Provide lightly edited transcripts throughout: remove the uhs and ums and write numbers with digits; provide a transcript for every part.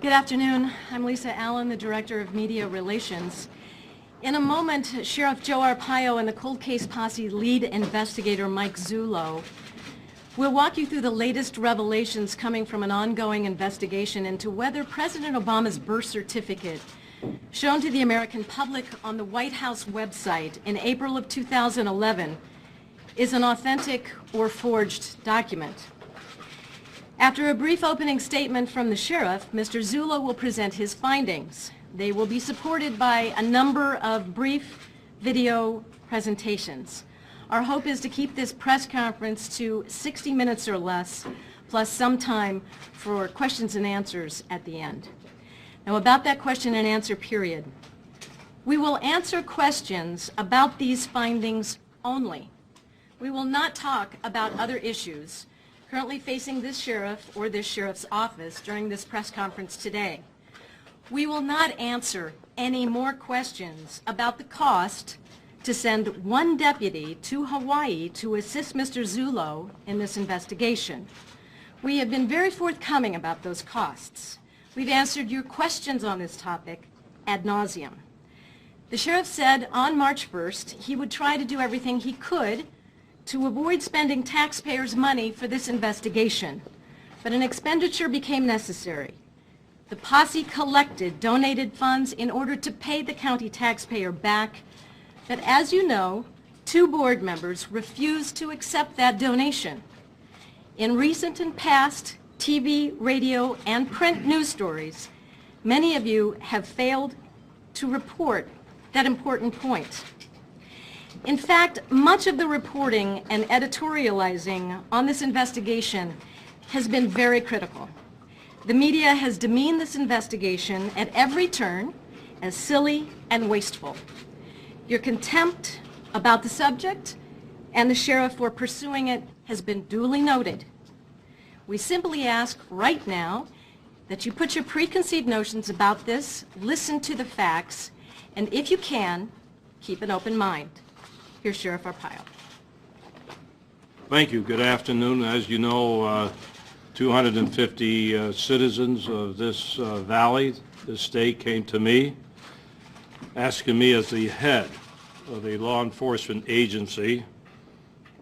Good afternoon. I'm Lisa Allen, the Director of Media Relations. In a moment, Sheriff Joe Arpaio and the cold case posse lead investigator Mike Zullo will walk you through the latest revelations coming from an ongoing investigation into whether President Obama's birth certificate, shown to the American public on the White House website in April of 2011, is an authentic or forged document. After a brief opening statement from the sheriff, Mr. Zullo will present his findings. They will be supported by a number of brief video presentations. Our hope is to keep this press conference to 60 minutes or less, plus some time for questions and answers at the end. Now, about that question and answer period, we will answer questions about these findings only. We will not talk about other issues currently facing this sheriff or this sheriff's office during this press conference today. We will not answer any more questions about the cost to send one deputy to Hawaii to assist Mr. Zullo in this investigation. We have been very forthcoming about those costs. We've answered your questions on this topic ad nauseum. The sheriff said on March 1st he would try to do everything he could to avoid spending taxpayers' money for this investigation, but an expenditure became necessary. The posse collected donated funds in order to pay the county taxpayer back, but as you know, 2 board members refused to accept that donation. In recent and past TV, radio, and print news stories, many of you have failed to report that important point. In fact, much of the reporting and editorializing on this investigation has been very critical. The media has demeaned this investigation at every turn as silly and wasteful. Your contempt about the subject and the sheriff for pursuing it has been duly noted. We simply ask right now that you put your preconceived notions about this, listen to the facts, and if you can, keep an open mind. Here's Sheriff Arpaio. Thank you. Good afternoon. As you know, 250 citizens of this valley, this state, came to me asking me as the head of a law enforcement agency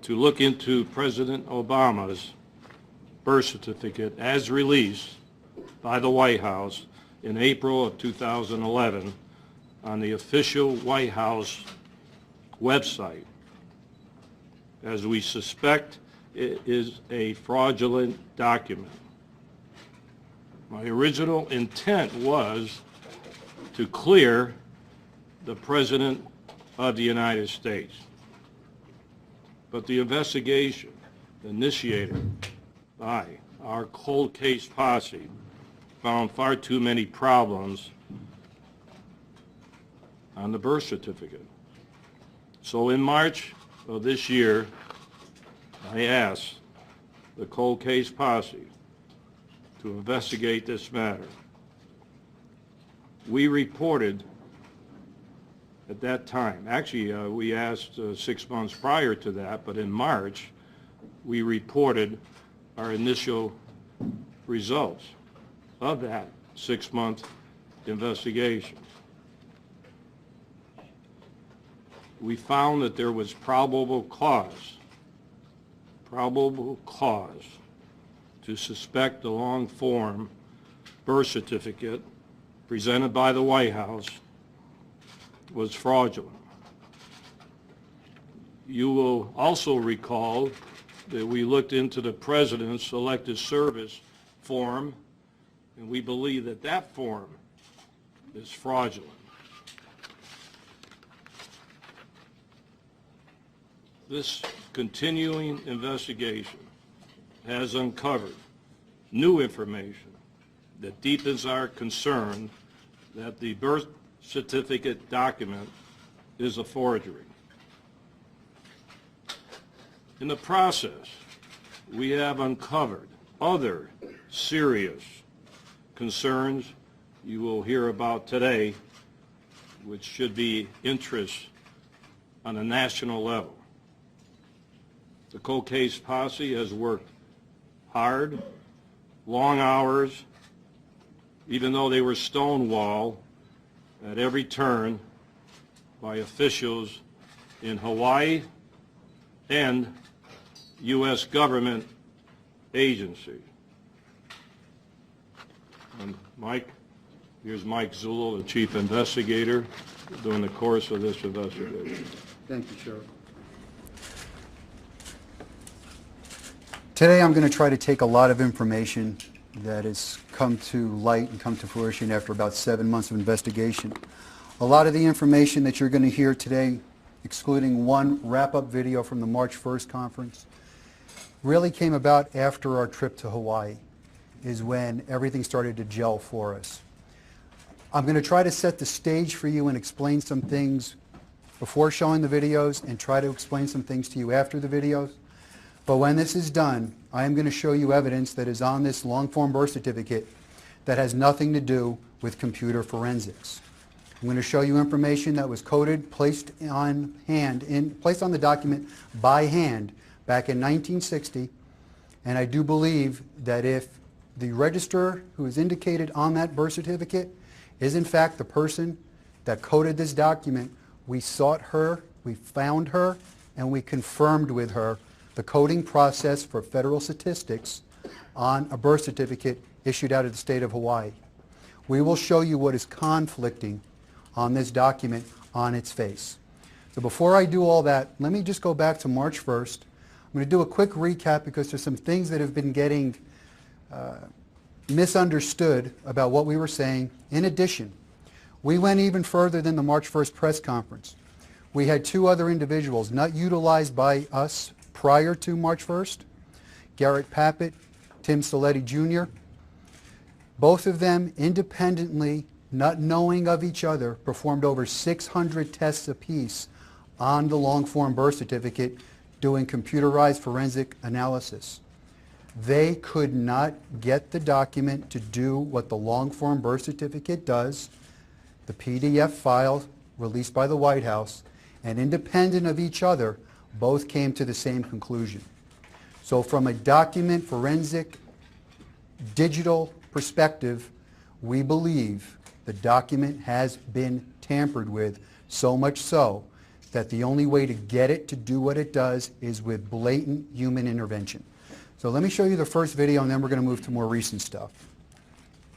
to look into President Obama's birth certificate as released by the White House in April of 2011 on the official White House website, as we suspect it is a fraudulent document. My original intent was to clear the President of the United States, but the investigation initiated by our cold case posse found far too many problems on the birth certificate. So in March of this year, I asked the cold case posse to investigate this matter. We reported at that time, actually we asked 6 months prior to that, but in March we reported our initial results of that 6-month investigation. We found that there was probable cause to suspect the long form birth certificate presented by the White House was fraudulent. You will also recall that we looked into the President's Elected Service form, and we believe that that form is fraudulent. This continuing investigation has uncovered new information that deepens our concern that the birth certificate document is a forgery. In the process, we have uncovered other serious concerns you will hear about today, which should be interest on a national level. The cold case posse has worked hard, long hours, even though they were stonewalled at every turn by officials in Hawaii and U.S. government agencies. And Mike, here's Mike Zullo, the chief investigator, during the course of this investigation. Thank you, Sheriff. Today I'm going to try to take a lot of information that has come to light and come to fruition after about 7 months of investigation. A lot of the information that you're going to hear today, excluding one wrap-up video from the March 1st conference, really came about after our trip to Hawaii, is when everything started to gel for us. I'm going to try to set the stage for you and explain some things before showing the videos and try to explain some things to you after the videos. But when this is done, I am going to show you evidence that is on this long-form birth certificate that has nothing to do with computer forensics. I'm going to show you information that was coded, placed on the document by hand back in 1960, and I do believe that if the registrar who is indicated on that birth certificate is in fact the person that coded this document, we sought her, we found her, and we confirmed with her the coding process for federal statistics on a birth certificate issued out of the state of Hawaii. We will show you what is conflicting on this document on its face. So before I do all that, let me just go back to March 1st. I'm going to do a quick recap because there's some things that have been getting misunderstood about what we were saying. In addition, we went even further than the March 1st press conference. We had two other individuals not utilized by us prior to March 1st, Garrett Pappett, Tim Saletti Jr. Both of them independently, not knowing of each other, performed over 600 tests apiece on the long-form birth certificate doing computerized forensic analysis. They could not get the document to do what the long-form birth certificate does, the PDF file released by the White House, and independent of each other, both came to the same conclusion. So from a document forensic digital perspective, we believe the document has been tampered with, so much so that the only way to get it to do what it does is with blatant human intervention. So let me show you the first video and then we're going to move to more recent stuff.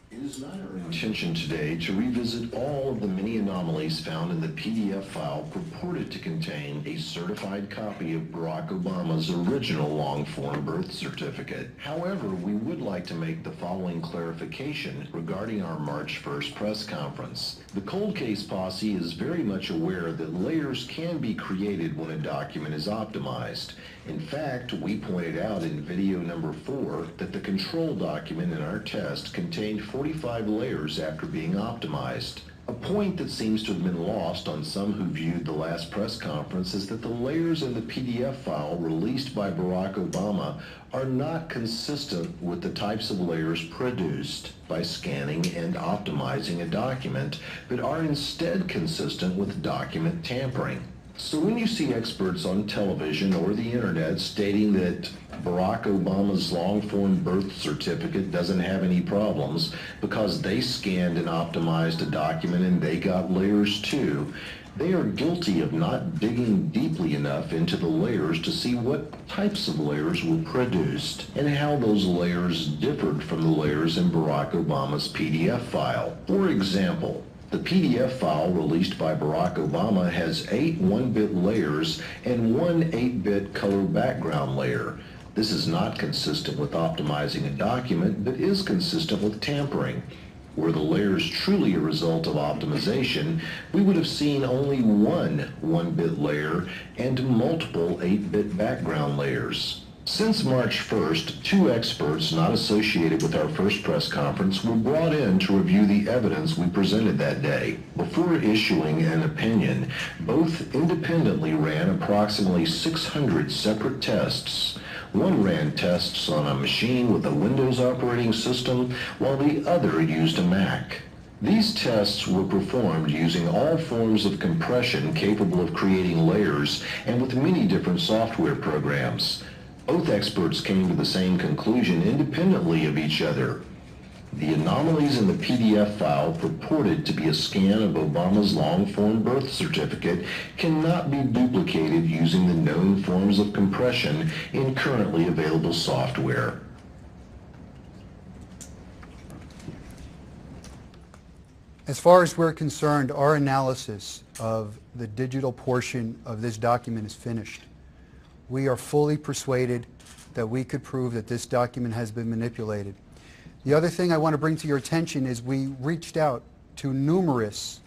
It is not our intention today to revisit all of the many anomalies found in the PDF file purported to contain a certified copy of Barack Obama's original long-form birth certificate. However, we would like to make the following clarification regarding our March 1st press conference. The cold case posse is very much aware that layers can be created when a document is optimized. In fact, we pointed out in video number 4 that the control document in our test contained 45 layers after being optimized. A point that seems to have been lost on some who viewed the last press conference is that the layers in the PDF file released by Barack Obama are not consistent with the types of layers produced by scanning and optimizing a document, but are instead consistent with document tampering. So when you see experts on television or the internet stating that Barack Obama's long-form birth certificate doesn't have any problems because they scanned and optimized a document and they got layers too, they are guilty of not digging deeply enough into the layers to see what types of layers were produced and how those layers differed from the layers in Barack Obama's PDF file. For example, the PDF file released by Barack Obama has 8 1-bit layers and 1 8-bit color background layer. This is not consistent with optimizing a document, but is consistent with tampering. Were the layers truly a result of optimization, we would have seen only 1 1-bit layer and multiple 8-bit background layers. Since March 1st, 2 experts not associated with our first press conference were brought in to review the evidence we presented that day. Before issuing an opinion, both independently ran approximately 600 separate tests. One ran tests on a machine with a Windows operating system, while the other used a Mac. These tests were performed using all forms of compression capable of creating layers and with many different software programs. Both experts came to the same conclusion independently of each other. The anomalies in the PDF file purported to be a scan of Obama's long-form birth certificate cannot be duplicated using the known forms of compression in currently available software. As far as we're concerned, our analysis of the digital portion of this document is finished. We are fully persuaded that we could prove that this document has been manipulated. The other thing I want to bring to your attention is we reached out to numerous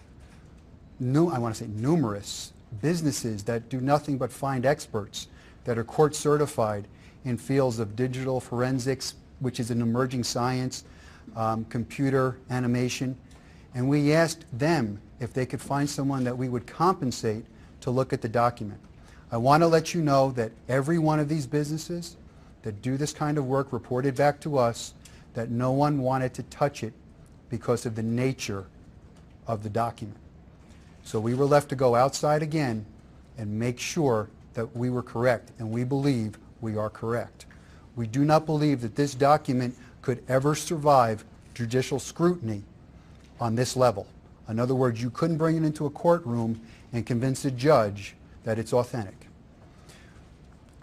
businesses that do nothing but find experts that are court certified in fields of digital forensics, which is an emerging science, computer animation, and we asked them if they could find someone that we would compensate to look at the document. I want to let you know that every one of these businesses that do this kind of work reported back to us that no one wanted to touch it because of the nature of the document. So we were left to go outside again and make sure that we were correct, and we believe we are correct. We do not believe that this document could ever survive judicial scrutiny on this level. In other words, you couldn't bring it into a courtroom and convince a judge that it's authentic.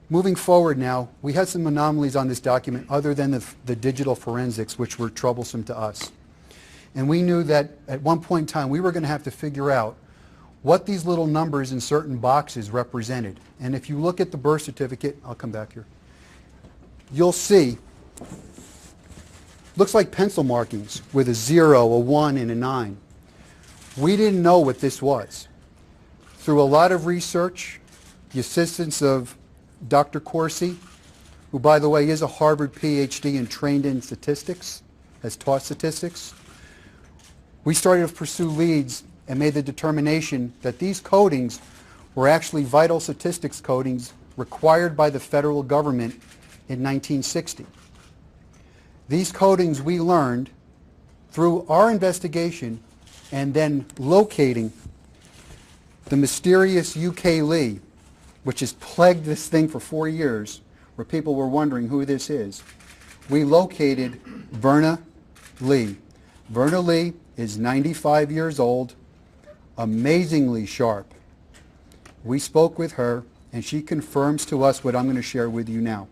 Moving forward now, we had some anomalies on this document other than the digital forensics, which were troublesome to us. And we knew that at one point in time we were going to have to figure out what these little numbers in certain boxes represented. And if you look at the birth certificate, I'll come back here, you'll see, looks like pencil markings with a 0, a 1, and a 9. We didn't know what this was. Through a lot of research, the assistance of Dr. Corsi, who by the way is a Harvard PhD and trained in statistics, has taught statistics, we started to pursue leads and made the determination that these codings were actually vital statistics codings required by the federal government in 1960. These codings we learned through our investigation and then locating the mysterious UK Lee, which has plagued this thing for 4 years, where people were wondering who this is. We located Verna Lee. Verna Lee is 95 years old, amazingly sharp. We spoke with her, and she confirms to us what I'm going to share with you now.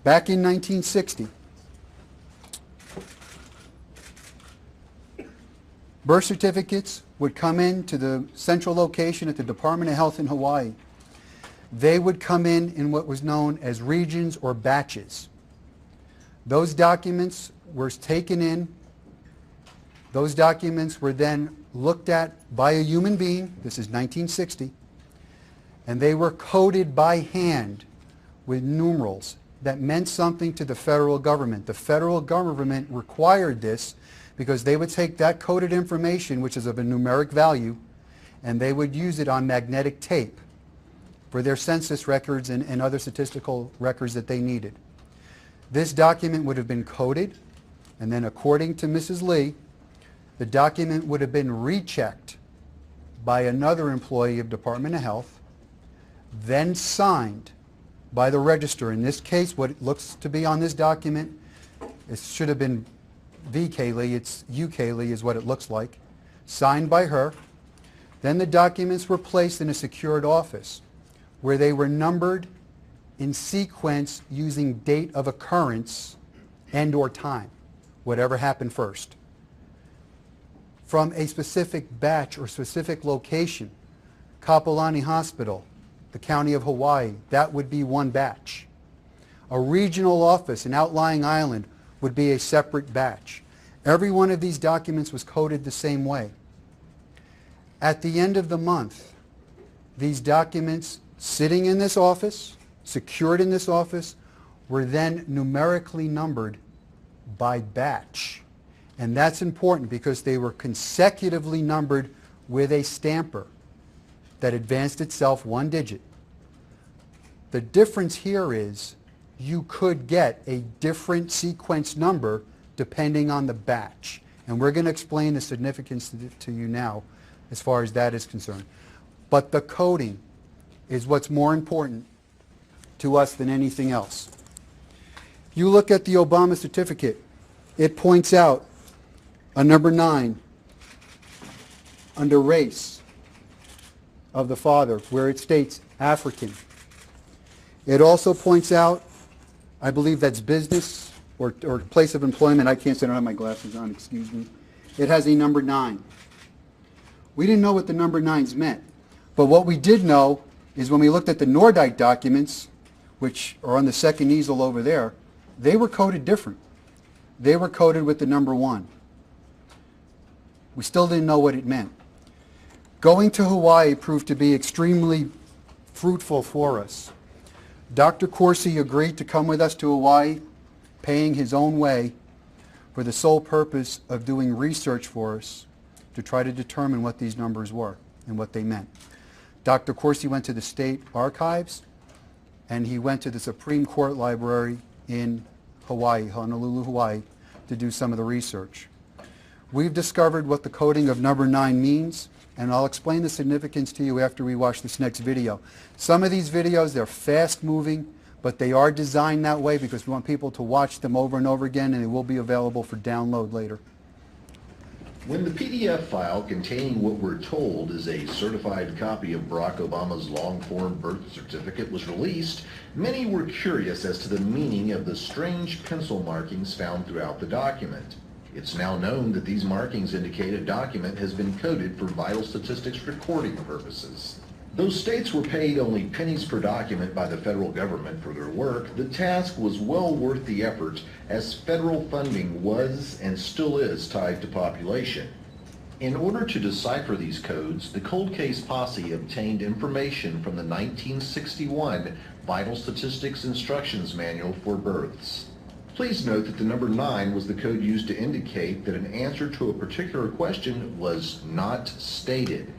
Back in 1960, birth certificates would come in to the central location at the Department of Health in Hawaii. They would come in what was known as regions or batches. Those documents were taken in. Those documents were then looked at by a human being. This is 1960. And they were coded by hand with numerals that meant something to the federal government. The federal government required this because they would take that coded information, which is of a numeric value, and they would use it on magnetic tape for their census records and other statistical records that they needed. This document would have been coded, and then according to Mrs. Lee, the document would have been rechecked by another employee of Department of Health, then signed by the register. In this case, what it looks to be on this document, it should have been VK Lee, it's UK Lee is what it looks like, signed by her. Then the documents were placed in a secured office where they were numbered in sequence using date of occurrence and or time, whatever happened first. From a specific batch or specific location, Kapolani Hospital, the county of Hawaii, that would be one batch. A regional office, an outlying island, would be a separate batch. Every one of these documents was coded the same way. At the end of the month, these documents sitting in this office, secured in this office, were then numerically numbered by batch. And that's important because they were consecutively numbered with a stamper that advanced itself one digit. The difference here is you could get a different sequence number depending on the batch. And we're going to explain the significance to you now as far as that is concerned. But the coding is what's more important to us than anything else. You look at the Obama certificate. It points out a number 9 under race of the father, where it states African. It also points out, I believe that's business or place of employment. I can't say, I don't have my glasses on, excuse me. It has a number 9. We didn't know what the number 9s meant, but what we did know is when we looked at the Nordite documents, which are on the second easel over there, they were coded different. They were coded with the number 1. We still didn't know what it meant. Going to Hawaii proved to be extremely fruitful for us. Dr. Corsi agreed to come with us to Hawaii, paying his own way, for the sole purpose of doing research for us to try to determine what these numbers were and what they meant. Dr. Corsi went to the state archives, and he went to the Supreme Court Library in Hawaii, Honolulu, Hawaii, to do some of the research. We've discovered what the coding of number 9 means, and I'll explain the significance to you after we watch this next video. Some of these videos, they're fast moving, but they are designed that way because we want people to watch them over and over again, and they will be available for download later. When the PDF file containing what we're told is a certified copy of Barack Obama's long-form birth certificate was released, many were curious as to the meaning of the strange pencil markings found throughout the document. It's now known that these markings indicate a document has been coded for vital statistics recording purposes. Though states were paid only pennies per document by the federal government for their work, the task was well worth the effort, as federal funding was and still is tied to population. In order to decipher these codes, the cold case posse obtained information from the 1961 Vital Statistics Instructions Manual for Births. Please note that the number 9 was the code used to indicate that an answer to a particular question was not stated.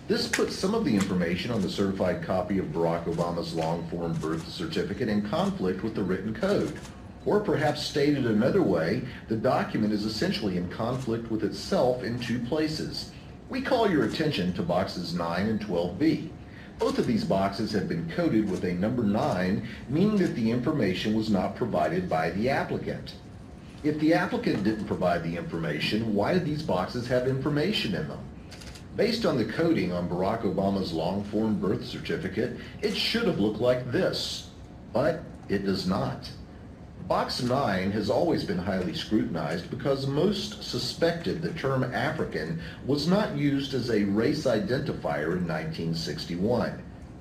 This puts some of the information on the certified copy of Barack Obama's long-form birth certificate in conflict with the written code. Or perhaps stated another way, the document is essentially in conflict with itself in 2 places. We call your attention to boxes 9 and 12B. Both of these boxes have been coded with a number 9, meaning that the information was not provided by the applicant. If the applicant didn't provide the information, why did these boxes have information in them? Based on the coding on Barack Obama's long-form birth certificate, it should have looked like this, but it does not. Box 9 has always been highly scrutinized because most suspected the term African was not used as a race identifier in 1961.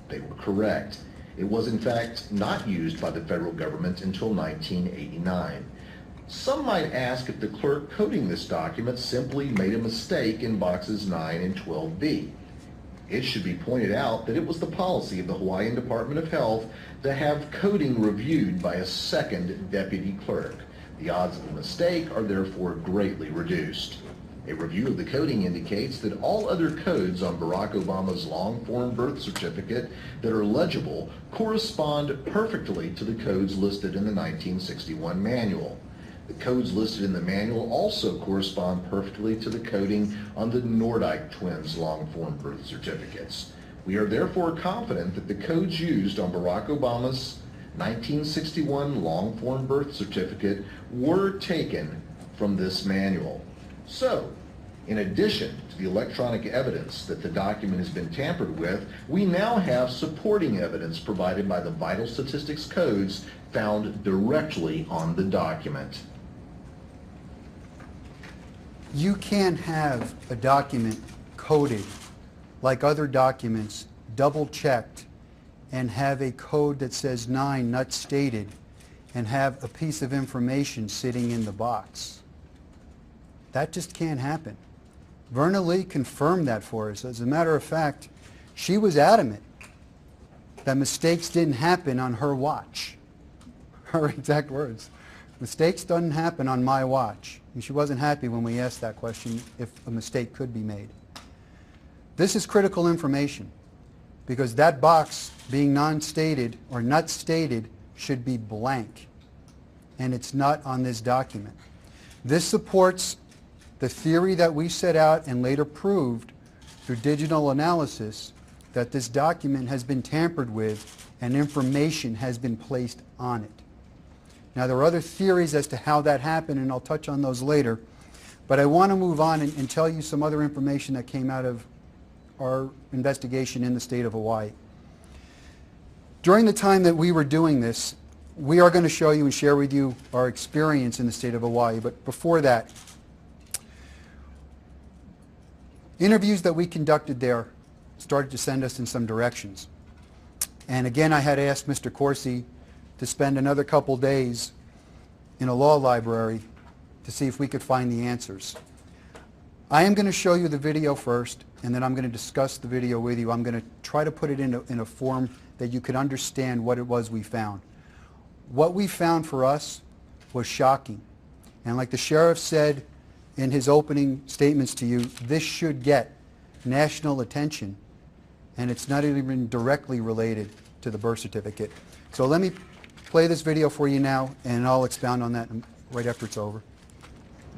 They were correct. It was in fact not used by the federal government until 1989. Some might ask if the clerk coding this document simply made a mistake in boxes 9 and 12B. It should be pointed out that it was the policy of the Hawaiian Department of Health to have coding reviewed by a second deputy clerk. The odds of a mistake are therefore greatly reduced. A review of the coding indicates that all other codes on Barack Obama's long-form birth certificate that are legible correspond perfectly to the codes listed in the 1961 manual. The codes listed in the manual also correspond perfectly to the coding on the Nordite twins' long-form birth certificates. We are therefore confident that the codes used on Barack Obama's 1961 long-form birth certificate were taken from this manual. So, in addition to the electronic evidence that the document has been tampered with, we now have supporting evidence provided by the vital statistics codes found directly on the document. You can't have a document coded like other documents, double-checked, and have a code that says 9 not stated, and have a piece of information sitting in the box. That just can't happen. Verna Lee confirmed that for us. As a matter of fact, she was adamant that mistakes didn't happen on her watch. Her exact words. Mistakes doesn't happen on my watch. And she wasn't happy when we asked that question if a mistake could be made. This is critical information because that box being non-stated or not stated should be blank, and it's not on this document. This supports the theory that we set out and later proved through digital analysis that this document has been tampered with and information has been placed on it. Now, there are other theories as to how that happened, and I'll touch on those later. But I want to move on and tell you some other information that came out of our investigation in the state of Hawaii. During the time that we were doing this, we are going to show you and share with you our experience in the state of Hawaii. But before that, interviews that we conducted there started to send us in some directions. And again, I had asked Mr. Corsi to spend another couple days in a law library to see if we could find the answers. I am going to show you the video first, and then I'm going to discuss the video with you. I'm going to try to put it in a form that you could understand what it was we found. What we found for us was shocking. And like the sheriff said in his opening statements to you, this should get national attention, and it's not even directly related to the birth certificate. So let me play this video for you now, and I'll expound on that right after it's over.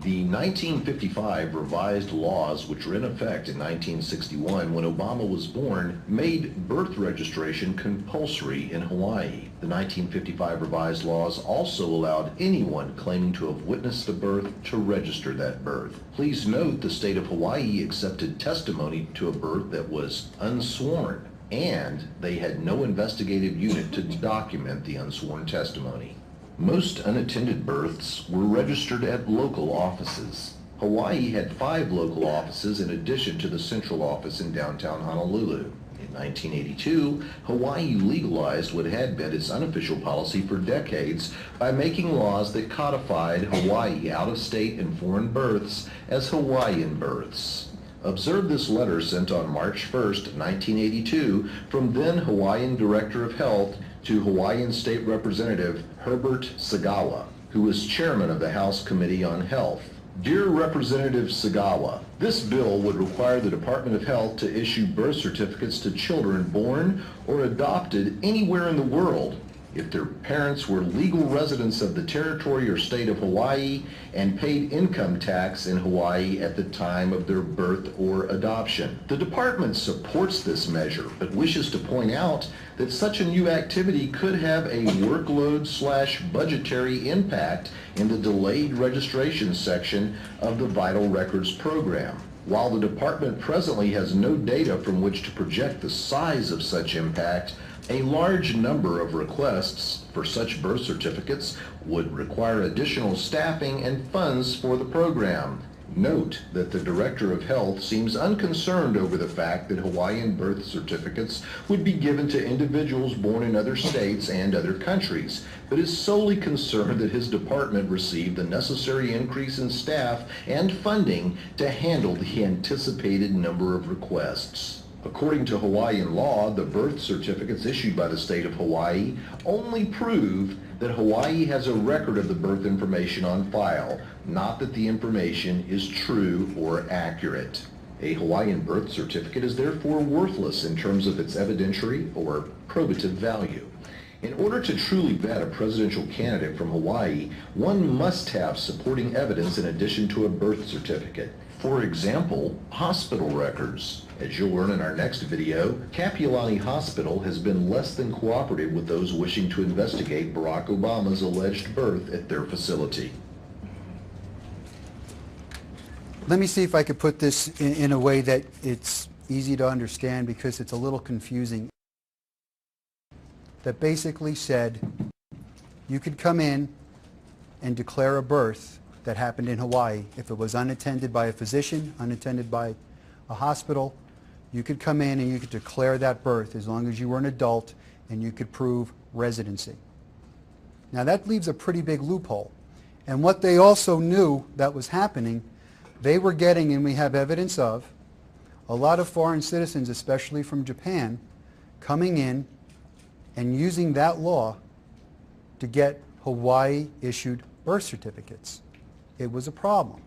The 1955 revised laws, which were in effect in 1961 when Obama was born, made birth registration compulsory in Hawaii. The 1955 revised laws also allowed anyone claiming to have witnessed a birth to register that birth. Please note the state of Hawaii accepted testimony to a birth that was unsworn, and they had no investigative unit to document the unsworn testimony. Most unattended births were registered at local offices. Hawaii had 5 local offices in addition to the central office in downtown Honolulu. In 1982, Hawaii legalized what had been its unofficial policy for decades by making laws that codified Hawaii out-of-state and foreign births as Hawaiian births. Observe this letter sent on March 1st, 1982, from then Hawaiian Director of Health to Hawaiian State Representative Herbert Sagawa, who was chairman of the House Committee on Health. Dear Representative Sagawa, this bill would require the Department of Health to issue birth certificates to children born or adopted anywhere in the world if their parents were legal residents of the territory or state of Hawaii and paid income tax in Hawaii at the time of their birth or adoption. The department supports this measure, but wishes to point out that such a new activity could have a workload/budgetary impact in the delayed registration section of the Vital Records program. While the department presently has no data from which to project the size of such impact, a large number of requests for such birth certificates would require additional staffing and funds for the program. Note that the Director of Health seems unconcerned over the fact that Hawaiian birth certificates would be given to individuals born in other states and other countries, but is solely concerned that his department receive the necessary increase in staff and funding to handle the anticipated number of requests. According to Hawaiian law, the birth certificates issued by the state of Hawaii only prove that Hawaii has a record of the birth information on file, not that the information is true or accurate. A Hawaiian birth certificate is therefore worthless in terms of its evidentiary or probative value. In order to truly vet a presidential candidate from Hawaii, one must have supporting evidence in addition to a birth certificate. For example, hospital records. As you'll learn in our next video, Kapiolani Hospital has been less than cooperative with those wishing to investigate Barack Obama's alleged birth at their facility. Let me see if I could put this in a way that it's easy to understand, because it's a little confusing. That basically said you could come in and declare a birth that happened in Hawaii. If it was unattended by a physician, unattended by a hospital, you could come in and you could declare that birth as long as you were an adult and you could prove residency. Now that leaves a pretty big loophole. And what they also knew that was happening, they were getting, and we have evidence of, a lot of foreign citizens, especially from Japan, coming in and using that law to get Hawaii-issued birth certificates. It was a problem.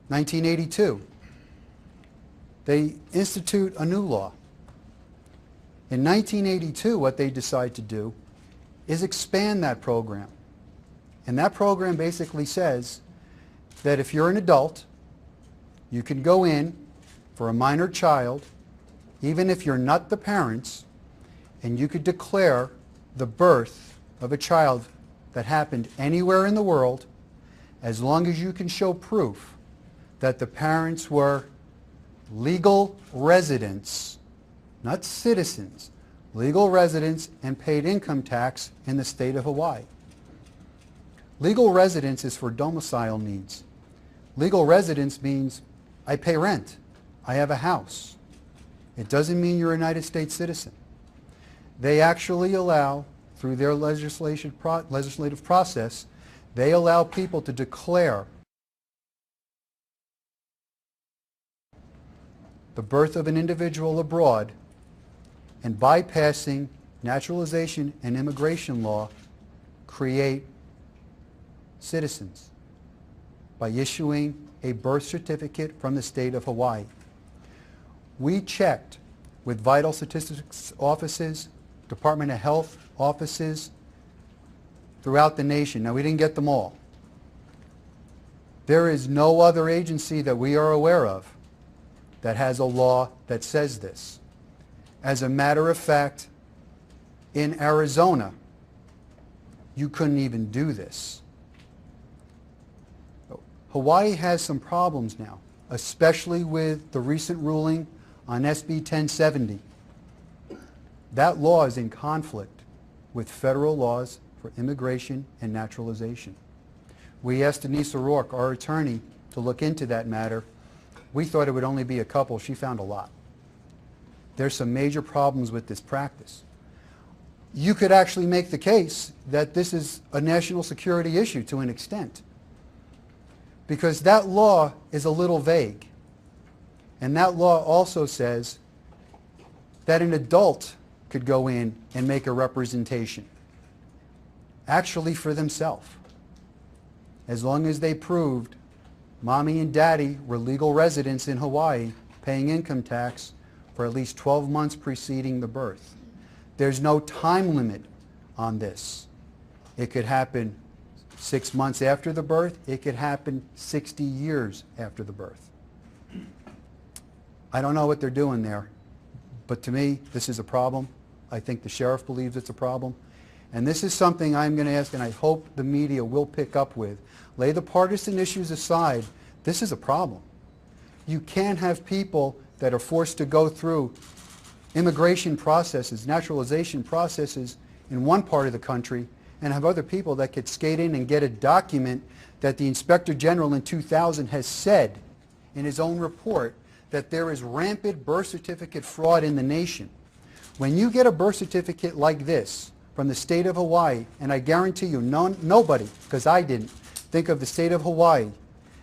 1982, they institute a new law. In 1982, what they decide to do is expand that program. And that program basically says that if you're an adult, you can go in for a minor child, even if you're not the parents, and you could declare the birth of a child that happened anywhere in the world, as long as you can show proof that the parents were legal residents, not citizens, legal residents and paid income tax in the state of Hawaii. Legal residence is for domicile needs. Legal residence means I pay rent, I have a house. It doesn't mean you're a United States citizen. They actually allow, through their legislative process, they allow people to declare the birth of an individual abroad and, bypassing naturalization and immigration law, create citizens by issuing a birth certificate from the state of Hawaii. We checked with vital statistics offices, Department of Health offices throughout the nation. Now, we didn't get them all. There is no other agency that we are aware of that has a law that says this. As a matter of fact, in Arizona, you couldn't even do this. Hawaii has some problems now, especially with the recent ruling on SB 1070. That law is in conflict with federal laws for immigration and naturalization. We asked Denise O'Rourke, our attorney, to look into that matter. We thought it would only be a couple. She found a lot. There's some major problems with this practice. You could actually make the case that this is a national security issue to an extent, because that law is a little vague. And that law also says that an adult could go in and make a representation, actually for themselves, as long as they proved mommy and daddy were legal residents in Hawaii paying income tax for at least 12 months preceding the birth. There's no time limit on this. It could happen 6 months after the birth. It could happen 60 years after the birth. I don't know what they're doing there, but to me, this is a problem. I think the sheriff believes it's a problem. And this is something I'm going to ask, and I hope the media will pick up with. Lay the partisan issues aside. This is a problem. You can't have people that are forced to go through immigration processes, naturalization processes in one part of the country, and have other people that could skate in and get a document that the Inspector General in 2000 has said in his own report that there is rampant birth certificate fraud in the nation. When you get a birth certificate like this from the state of Hawaii, and I guarantee you nobody, because I didn't, think of the state of Hawaii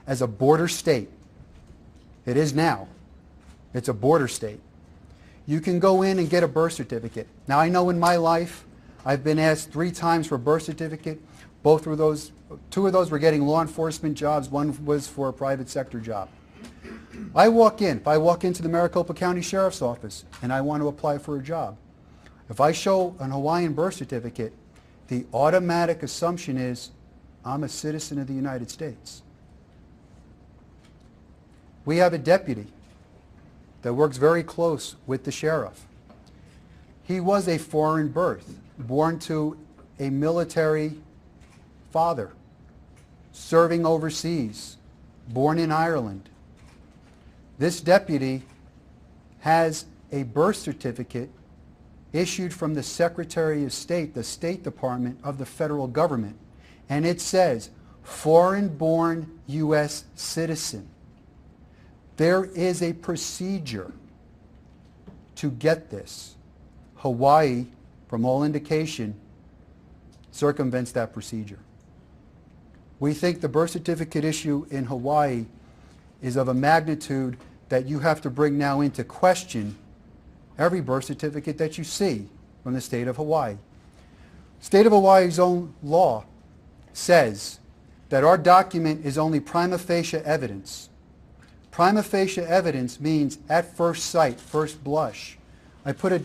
as a border state. It is now. It's a border state. You can go in and get a birth certificate. Now, I know in my life I've been asked 3 times for a birth certificate. Two of those were getting law enforcement jobs. One was for a private sector job. If I walk into the Maricopa County Sheriff's Office and I want to apply for a job, if I show an Hawaiian birth certificate, the automatic assumption is I'm a citizen of the United States. We have a deputy that works very close with the sheriff. He was a foreign birth, born to a military father, serving overseas, born in Ireland. This deputy has a birth certificate issued from the Secretary of State, the State Department of the federal government, and it says, foreign-born U.S. citizen. There is a procedure to get this. Hawaii, from all indication, circumvents that procedure. We think the birth certificate issue in Hawaii is of a magnitude that you have to bring now into question every birth certificate that you see from the state of Hawaii. State of Hawaii's own law says that our document is only prima facie evidence. Prima facie evidence means at first sight, first blush. I put a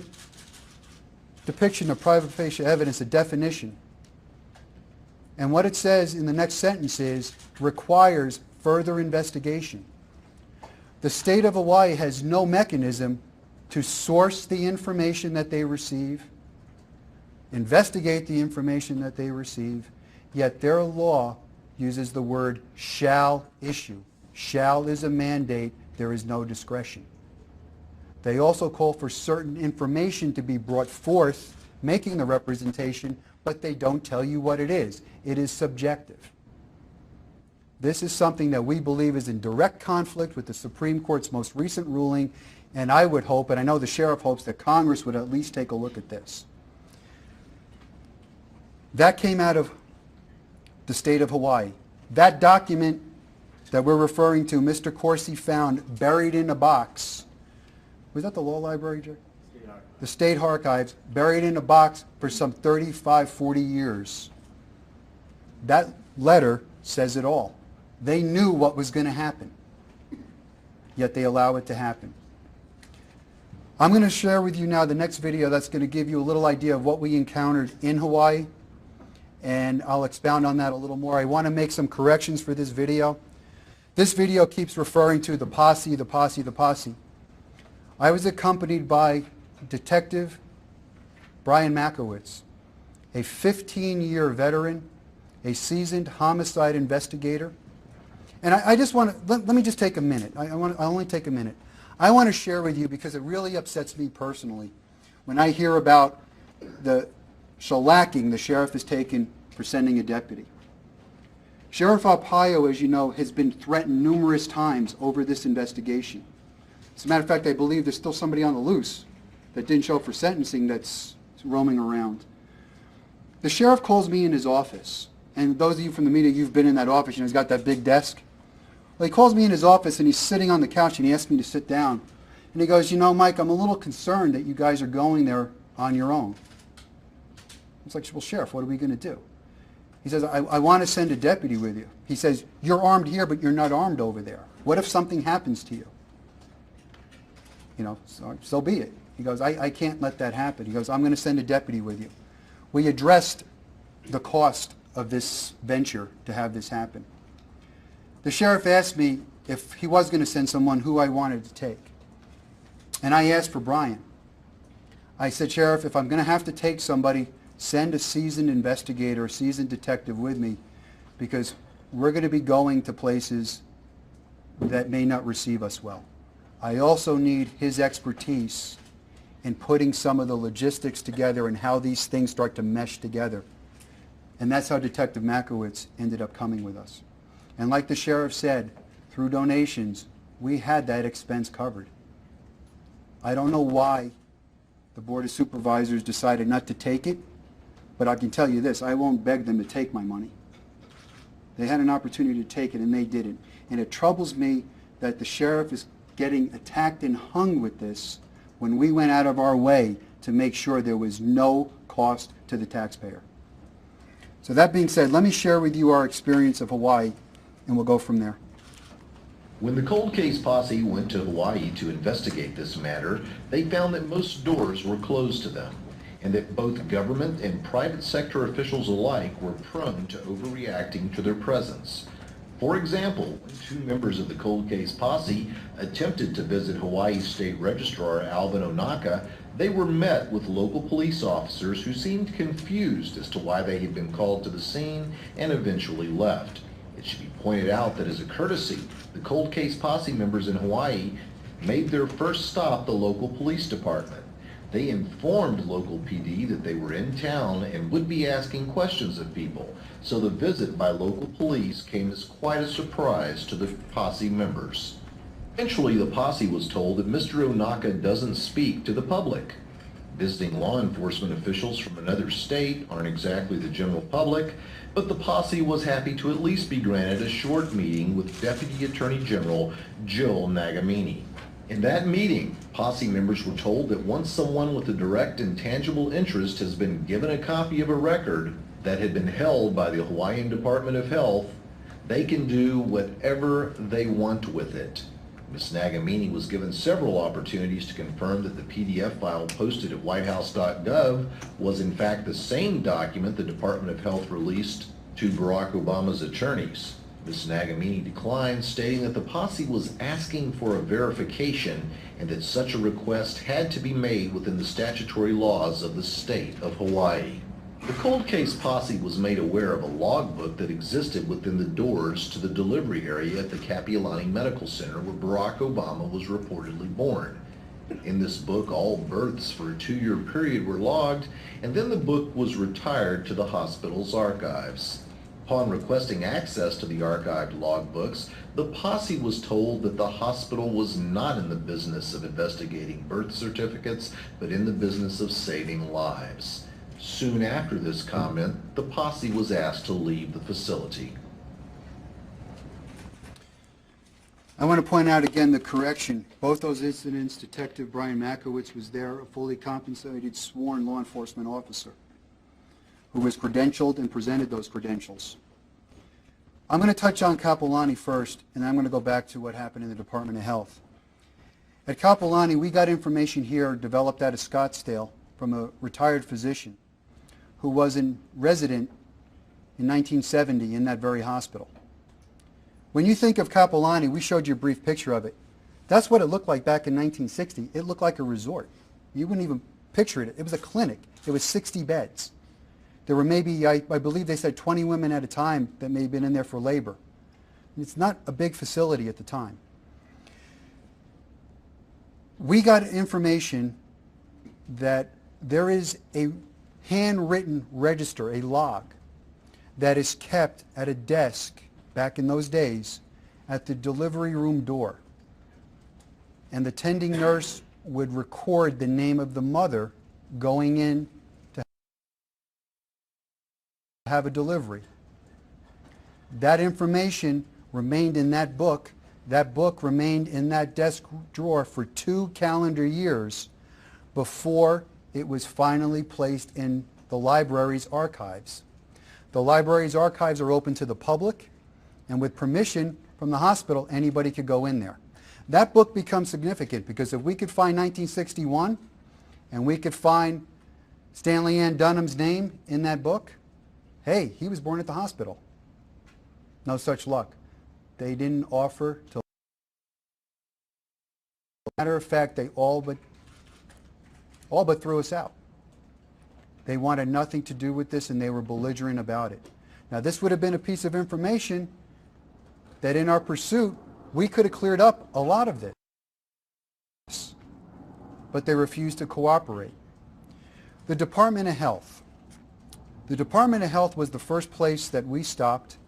depiction of prima facie evidence, a definition. And what it says in the next sentence is, requires further investigation. The state of Hawaii has no mechanism to source the information that they receive, investigate the information that they receive, yet their law uses the word shall issue. Shall is a mandate, there is no discretion. They also call for certain information to be brought forth, making the representation, but they don't tell you what it is. It is subjective. This is something that we believe is in direct conflict with the Supreme Court's most recent ruling, and I would hope, and I know the sheriff hopes, that Congress would at least take a look at this. That came out of the state of Hawaii. That document that we're referring to, Mr. Corsi found buried in a box. Was that the law library, Jay? The state archives, buried in a box for some 35, 40 years. That letter says it all. They knew what was going to happen, yet they allow it to happen. I'm going to share with you now the next video that's going to give you a little idea of what we encountered in Hawaii, and I'll expound on that a little more. I want to make some corrections for this video. This video keeps referring to the posse, the posse, the posse. I was accompanied by Detective Brian Makowitz, a 15-year veteran, a seasoned homicide investigator. And I just want to, let me just take a minute. I'll only take a minute. I want to share with you, because it really upsets me personally, when I hear about the shellacking the sheriff has taken for sending a deputy. Sheriff Arpaio, as you know, has been threatened numerous times over this investigation. As a matter of fact, I believe there's still somebody on the loose that didn't show up for sentencing that's roaming around. The sheriff calls me in his office, and those of you from the media, you've been in that office, you know, he's got that big desk. Well, he calls me in his office, and he's sitting on the couch, and he asks me to sit down. And he goes, you know, Mike, I'm a little concerned that you guys are going there on your own. It's like, well, Sheriff, what are we going to do? He says, I want to send a deputy with you. He says, you're armed here, but you're not armed over there. What if something happens to you? You know, so be it. He goes, I can't let that happen. He goes, I'm going to send a deputy with you. We addressed the cost of this venture to have this happen. The sheriff asked me if he was going to send someone, who I wanted to take. And I asked for Brian. I said, Sheriff, if I'm going to have to take somebody, send a seasoned investigator, a seasoned detective with me, because we're going to be going to places that may not receive us well. I also need his expertise in putting some of the logistics together and how these things start to mesh together. And that's how Detective Makowitz ended up coming with us. And like the sheriff said, through donations, we had that expense covered. I don't know why the Board of Supervisors decided not to take it, but I can tell you this, I won't beg them to take my money. They had an opportunity to take it, and they didn't. And it troubles me that the sheriff is getting attacked and hung with this when we went out of our way to make sure there was no cost to the taxpayer. So that being said, let me share with you our experience of Hawaii, and we'll go from there. When the cold case posse went to Hawaii to investigate this matter, they found that most doors were closed to them, and that both government and private sector officials alike were prone to overreacting to their presence. For example, when two members of the cold case posse attempted to visit Hawaii State Registrar Alvin Onaka, they were met with local police officers who seemed confused as to why they had been called to the scene and eventually left. It should be pointed out that as a courtesy, the cold case posse members in Hawaii made their first stop the local police department. They informed local PD that they were in town and would be asking questions of people, so the visit by local police came as quite a surprise to the posse members. Eventually, the posse was told that Mr. Onaka doesn't speak to the public. Visiting law enforcement officials from another state aren't exactly the general public, but the posse was happy to at least be granted a short meeting with Deputy Attorney General Jill Nagamini. In that meeting, posse members were told that once someone with a direct and tangible interest has been given a copy of a record that had been held by the Hawaiian Department of Health, they can do whatever they want with it. Ms. Nagamini was given several opportunities to confirm that the PDF file posted at whitehouse.gov was in fact the same document the Department of Health released to Barack Obama's attorneys. Ms. Nagamini declined, stating that the posse was asking for a verification and that such a request had to be made within the statutory laws of the state of Hawaii. The cold case posse was made aware of a logbook that existed within the doors to the delivery area at the Kapiolani Medical Center where Barack Obama was reportedly born. In this book, all births for a 2-year period were logged, and then the book was retired to the hospital's archives. Upon requesting access to the archived logbooks, the posse was told that the hospital was not in the business of investigating birth certificates, but in the business of saving lives. Soon after this comment, the posse was asked to leave the facility. I want to point out again the correction. Both those incidents, Detective Brian Makowitz was there, a fully compensated sworn law enforcement officer who was credentialed and presented those credentials. I'm going to touch on Kapiolani first, and I'm going to go back to what happened in the Department of Health. At Kapiolani, we got information here developed out of Scottsdale from a retired physician who was a resident in 1970 in that very hospital. When you think of Kapiolani, we showed you a brief picture of it. That's what it looked like back in 1960. It looked like a resort. You wouldn't even picture it. It was a clinic. It was 60 beds. There were maybe, I believe they said 20 women at a time that may have been in there for labor. It's not a big facility at the time. We got information that there is a handwritten register, a log, that is kept at a desk back in those days at the delivery room door. And the tending nurse would record the name of the mother going in to have a delivery. That information remained in that book. That book remained in that desk drawer for 2 calendar years before it was finally placed in the library's archives. The library's archives are open to the public, and with permission from the hospital, anybody could go in there. That book becomes significant because if we could find 1961 and we could find Stanley Ann Dunham's name in that book, hey, he was born at the hospital. No such luck. They didn't offer to. Matter of fact, they all but threw us out. They wanted nothing to do with this, and they were belligerent about it. Now, this would have been a piece of information that in our pursuit, we could have cleared up a lot of this, but they refused to cooperate. The Department of Health. The Department of Health was the first place that we stopped.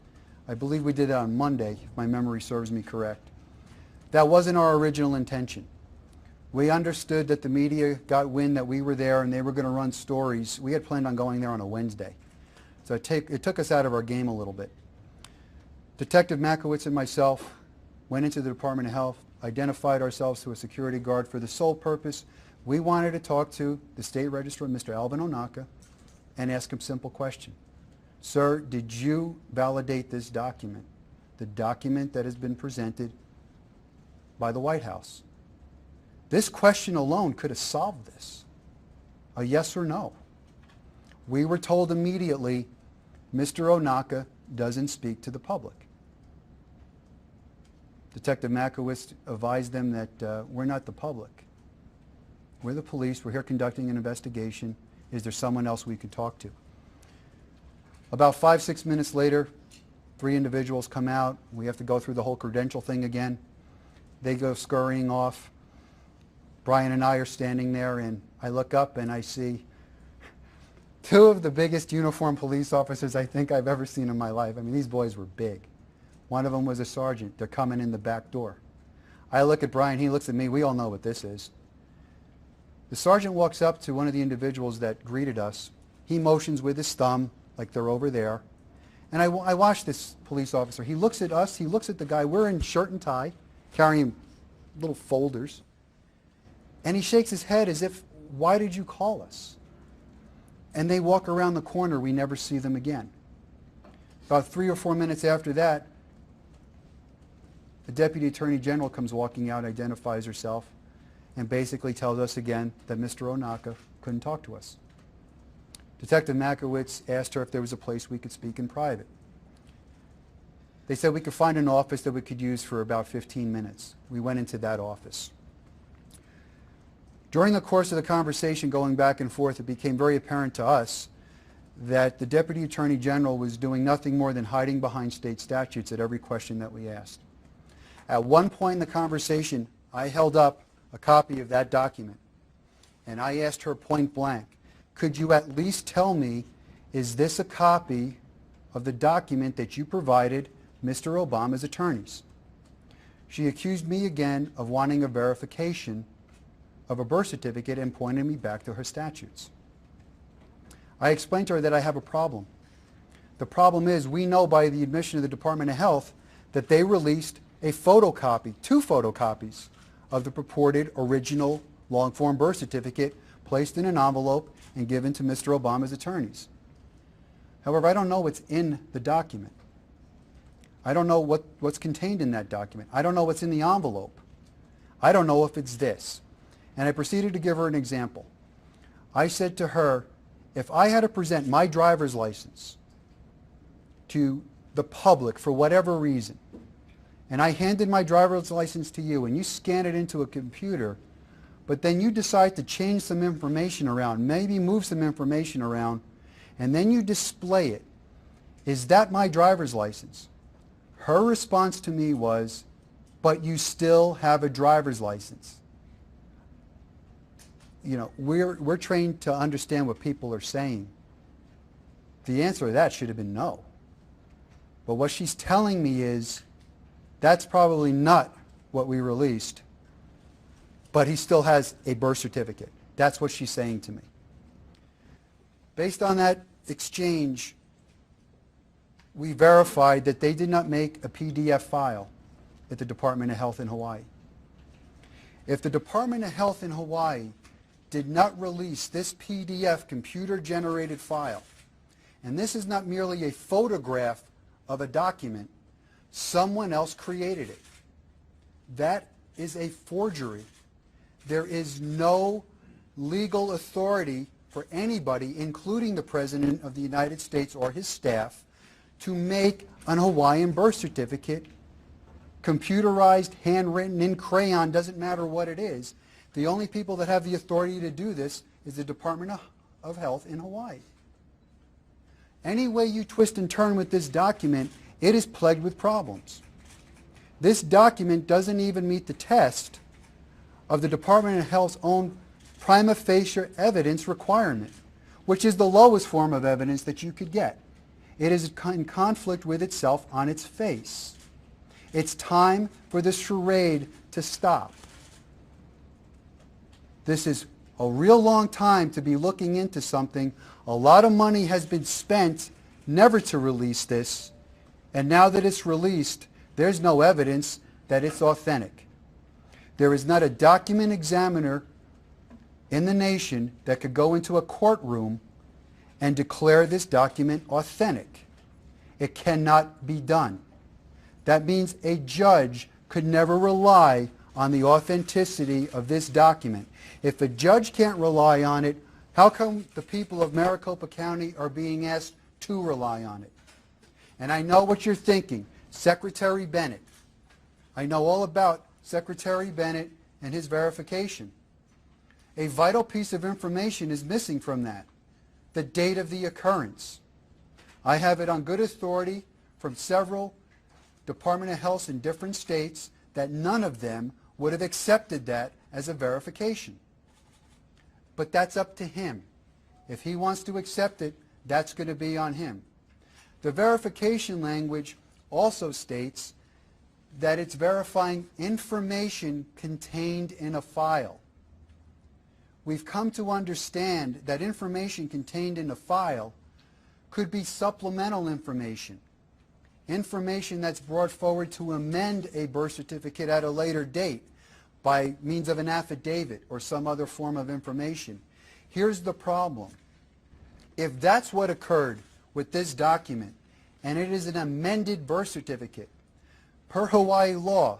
I believe we did it on Monday, if my memory serves me correct. That wasn't our original intention. We understood that the media got wind that we were there and they were going to run stories. We had planned on going there on a Wednesday. So it took us out of our game a little bit. Detective Makowitz and myself went into the Department of Health, identified ourselves to a security guard for the sole purpose. We wanted to talk to the state registrar, Mr. Alvin Onaka, and ask him a simple question. Sir, did you validate this document? The document that has been presented by the White House. This question alone could have solved this. A yes or no. We were told immediately, Mr. Onaka doesn't speak to the public. Detective Makowitz advised them that we're not the public. We're the police. We're here conducting an investigation. Is there someone else we could talk to? About 5-6 minutes later, 3 individuals come out. We have to go through the whole credential thing again. They go scurrying off. Brian and I are standing there, and I look up and I see 2 of the biggest uniformed police officers I think I've ever seen in my life. I mean, these boys were big. One of them was a sergeant. They're coming in the back door. I look at Brian, he looks at me. We all know what this is. The sergeant walks up to one of the individuals that greeted us. He motions with his thumb like they're over there. And I watch this police officer. He looks at us. He looks at the guy. We're in shirt and tie, carrying little folders. And he shakes his head as if, why did you call us? And they walk around the corner. We never see them again. About 3 or 4 minutes after that, the Deputy Attorney General comes walking out, identifies herself, and basically tells us again that Mr. Onaka couldn't talk to us. Detective Makowitz asked her if there was a place we could speak in private. They said we could find an office that we could use for about 15 minutes. We went into that office. During the course of the conversation going back and forth, it became very apparent to us that the Deputy Attorney General was doing nothing more than hiding behind state statutes at every question that we asked. At one point in the conversation, I held up a copy of that document, and I asked her point blank, could you at least tell me, is this a copy of the document that you provided Mr. Obama's attorneys? She accused me again of wanting a verification of a birth certificate and pointed me back to her statutes. I explained to her that I have a problem. The problem is we know by the admission of the Department of Health that they released a photocopy, 2 photocopies of the purported original long-form birth certificate placed in an envelope and given to Mr. Obama's attorneys. However, I don't know what's in the document. I don't know what's contained in that document. I don't know what's in the envelope. I don't know if it's this. And I proceeded to give her an example. I said to her, if I had to present my driver's license to the public for whatever reason, and I handed my driver's license to you and you scan it into a computer, but then you decide to change some information around, maybe move some information around, and then you display it, is that my driver's license? Her response to me was, but you still have a driver's license. You know, we're trained to understand what people are saying. The answer to that should have been no. But what she's telling me is, that's probably not what we released, but he still has a birth certificate. That's what she's saying to me. Based on that exchange, we verified that they did not make a PDF file at the Department of Health in Hawaii. If the Department of Health in Hawaii did not release this PDF computer-generated file, and this is not merely a photograph of a document, someone else created it. That is a forgery. There is no legal authority for anybody, including the President of the United States or his staff, to make an Hawaiian birth certificate, computerized, handwritten, in crayon, doesn't matter what it is. The only people that have the authority to do this is the Department of Health in Hawaii. Any way you twist and turn with this document, it is plagued with problems. This document doesn't even meet the test of the Department of Health's own prima facie evidence requirement, which is the lowest form of evidence that you could get. It is in conflict with itself on its face. It's time for this charade to stop. This is a real long time to be looking into something. A lot of money has been spent never to release this, and now that it's released, there's no evidence that it's authentic. There is not a document examiner in the nation that could go into a courtroom and declare this document authentic. It cannot be done. That means a judge could never rely on the authenticity of this document. If a judge can't rely on it, how come the people of Maricopa County are being asked to rely on it? And I know what you're thinking, Secretary Bennett. I know all about Secretary Bennett and his verification. A vital piece of information is missing from that, the date of the occurrence. I have it on good authority from several Department of Health in different states that none of them would have accepted that as a verification. But that's up to him. If he wants to accept it, that's going to be on him. The verification language also states that it's verifying information contained in a file. We've come to understand that information contained in a file could be supplemental information, information that's brought forward to amend a birth certificate at a later date by means of an affidavit or some other form of information. Here's the problem. If that's what occurred with this document, and it is an amended birth certificate, per Hawaii law,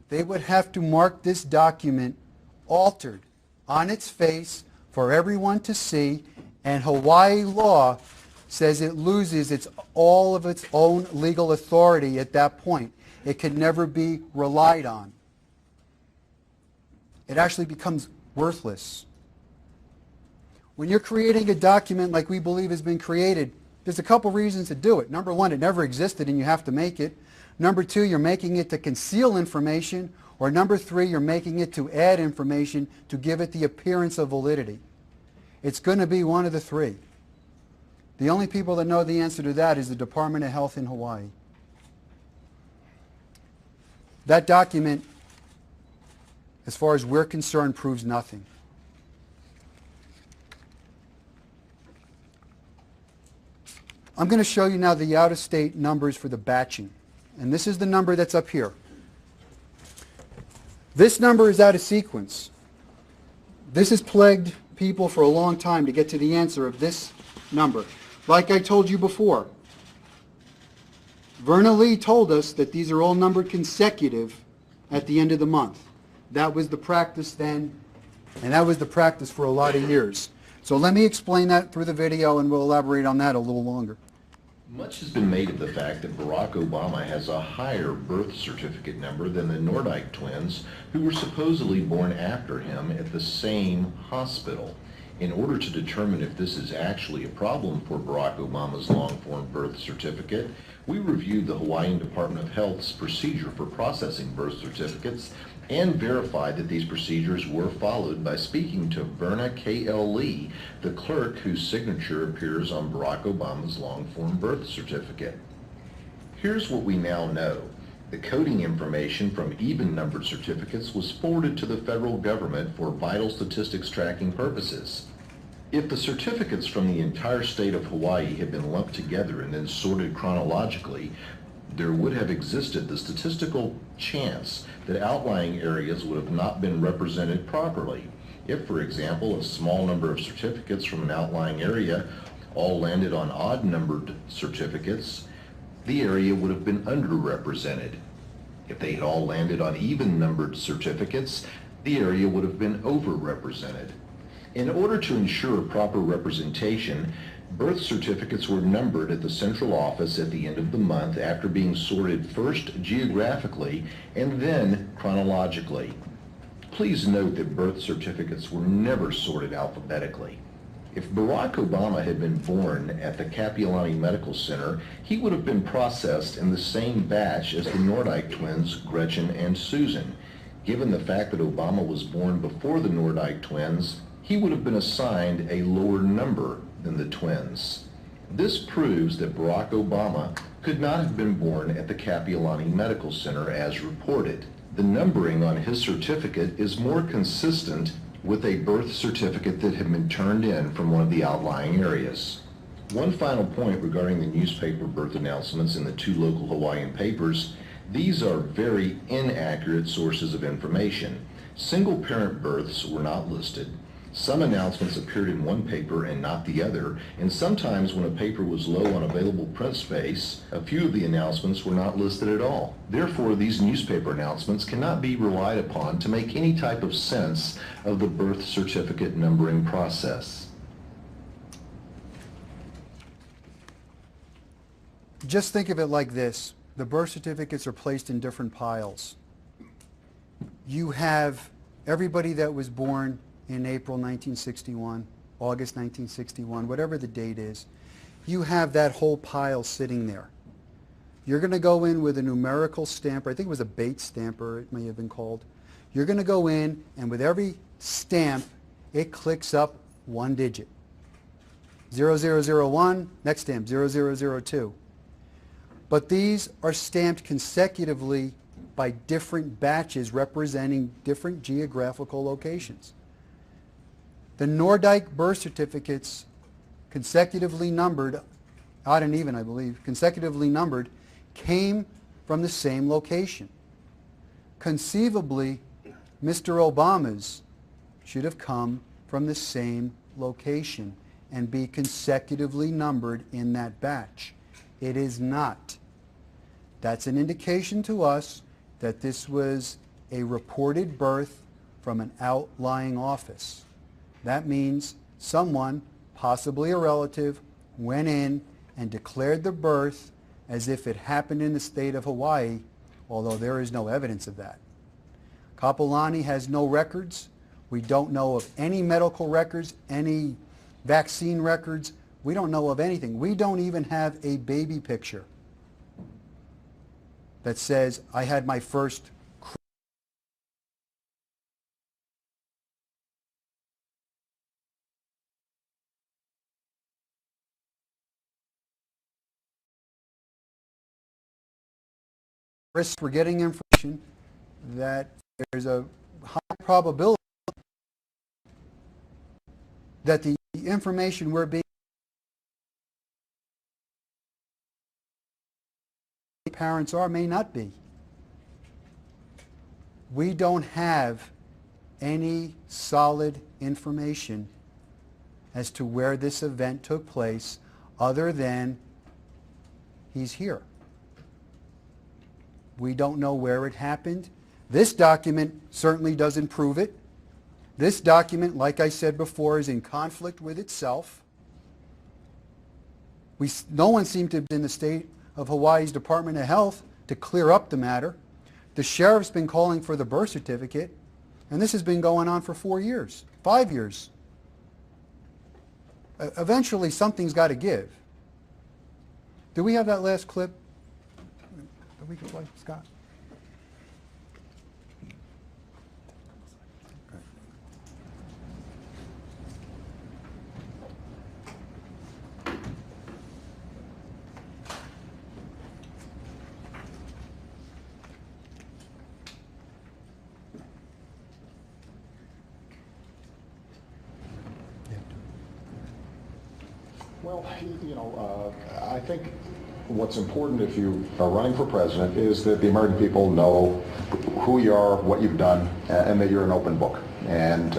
they would have to mark this document altered on its face for everyone to see, and Hawaii law says it loses all of its own legal authority at that point. It can never be relied on. It actually becomes worthless. When you're creating a document like we believe has been created, there's a couple reasons to do it. Number one, it never existed and you have to make it. Number two, you're making it to conceal information. Or number three, you're making it to add information to give it the appearance of validity. It's going to be one of the three. The only people that know the answer to that is the Department of Health in Hawaii. That document, as far as we're concerned, proves nothing. I'm going to show you now the out-of-state numbers for the batching. And this is the number that's up here. This number is out of sequence. This has plagued people for a long time to get to the answer of this number. Like I told you before, Verna Lee told us that these are all numbered consecutive at the end of the month. That was the practice then, and that was the practice for a lot of years. So let me explain that through the video, and we'll elaborate on that a little longer. Much has been made of the fact that Barack Obama has a higher birth certificate number than the Nordyke twins, who were supposedly born after him at the same hospital. In order to determine if this is actually a problem for Barack Obama's long-form birth certificate, we reviewed the Hawaiian Department of Health's procedure for processing birth certificates and verified that these procedures were followed by speaking to Verna K.L. Lee, the clerk whose signature appears on Barack Obama's long-form birth certificate. Here's what we now know. The coding information from even-numbered certificates was forwarded to the federal government for vital statistics tracking purposes. If the certificates from the entire state of Hawaii had been lumped together and then sorted chronologically, there would have existed the statistical chance that outlying areas would have not been represented properly. If, for example, a small number of certificates from an outlying area all landed on odd-numbered certificates, the area would have been underrepresented. If they had all landed on even-numbered certificates, the area would have been overrepresented. In order to ensure proper representation, birth certificates were numbered at the central office at the end of the month after being sorted first geographically and then chronologically. Please note that birth certificates were never sorted alphabetically. If Barack Obama had been born at the Kapiolani Medical Center, he would have been processed in the same batch as the Nordyke twins, Gretchen and Susan. Given the fact that Obama was born before the Nordyke twins, he would have been assigned a lower number than the twins. This proves that Barack Obama could not have been born at the Kapiolani Medical Center as reported. The numbering on his certificate is more consistent with a birth certificate that had been turned in from one of the outlying areas. One final point regarding the newspaper birth announcements in the two local Hawaiian papers: these are very inaccurate sources of information. Single-parent births were not listed. Some announcements appeared in one paper and not the other, and sometimes when a paper was low on available print space, a few of the announcements were not listed at all. Therefore, these newspaper announcements cannot be relied upon to make any type of sense of the birth certificate numbering process. Just think of it like this. The birth certificates are placed in different piles. You have everybody that was born in April 1961, August 1961, whatever the date is. You have that whole pile sitting there. You're going to go in with a numerical stamper. I think it was a Bates stamper, it may have been called. You're going to go in, and with every stamp, it clicks up one digit. 0001, next stamp, 0002. But these are stamped consecutively by different batches representing different geographical locations. The Nordyke birth certificates, consecutively numbered, odd and even I believe, consecutively numbered, came from the same location. Conceivably, Mr. Obama's should have come from the same location and be consecutively numbered in that batch. It is not. That's an indication to us that this was a reported birth from an outlying office. That means someone, possibly a relative went in and declared the birth as if it happened in the state of Hawaii, although there is no evidence of that. Kaupolani has no records. We don't know of any medical records, any vaccine records. We don't know of anything. We don't even have a baby picture that says, I had my first risk for getting information, that there's a high probability that the information we're being parents are may not be. We don't have any solid information as to where this event took place other than he's here. We don't know where it happened. This document certainly doesn't prove it. This document, like I said before, is in conflict with itself. No one seemed to have been in the state of Hawaii's Department of Health to clear up the matter. The sheriff's been calling for the birth certificate, and this has been going on for 4 years, 5 years. Eventually, something's got to give. Do we have that last clip that we can play, Scott? Well, I think what's important if you are running for president is that the American people know who you are, what you've done, and that you're an open book. And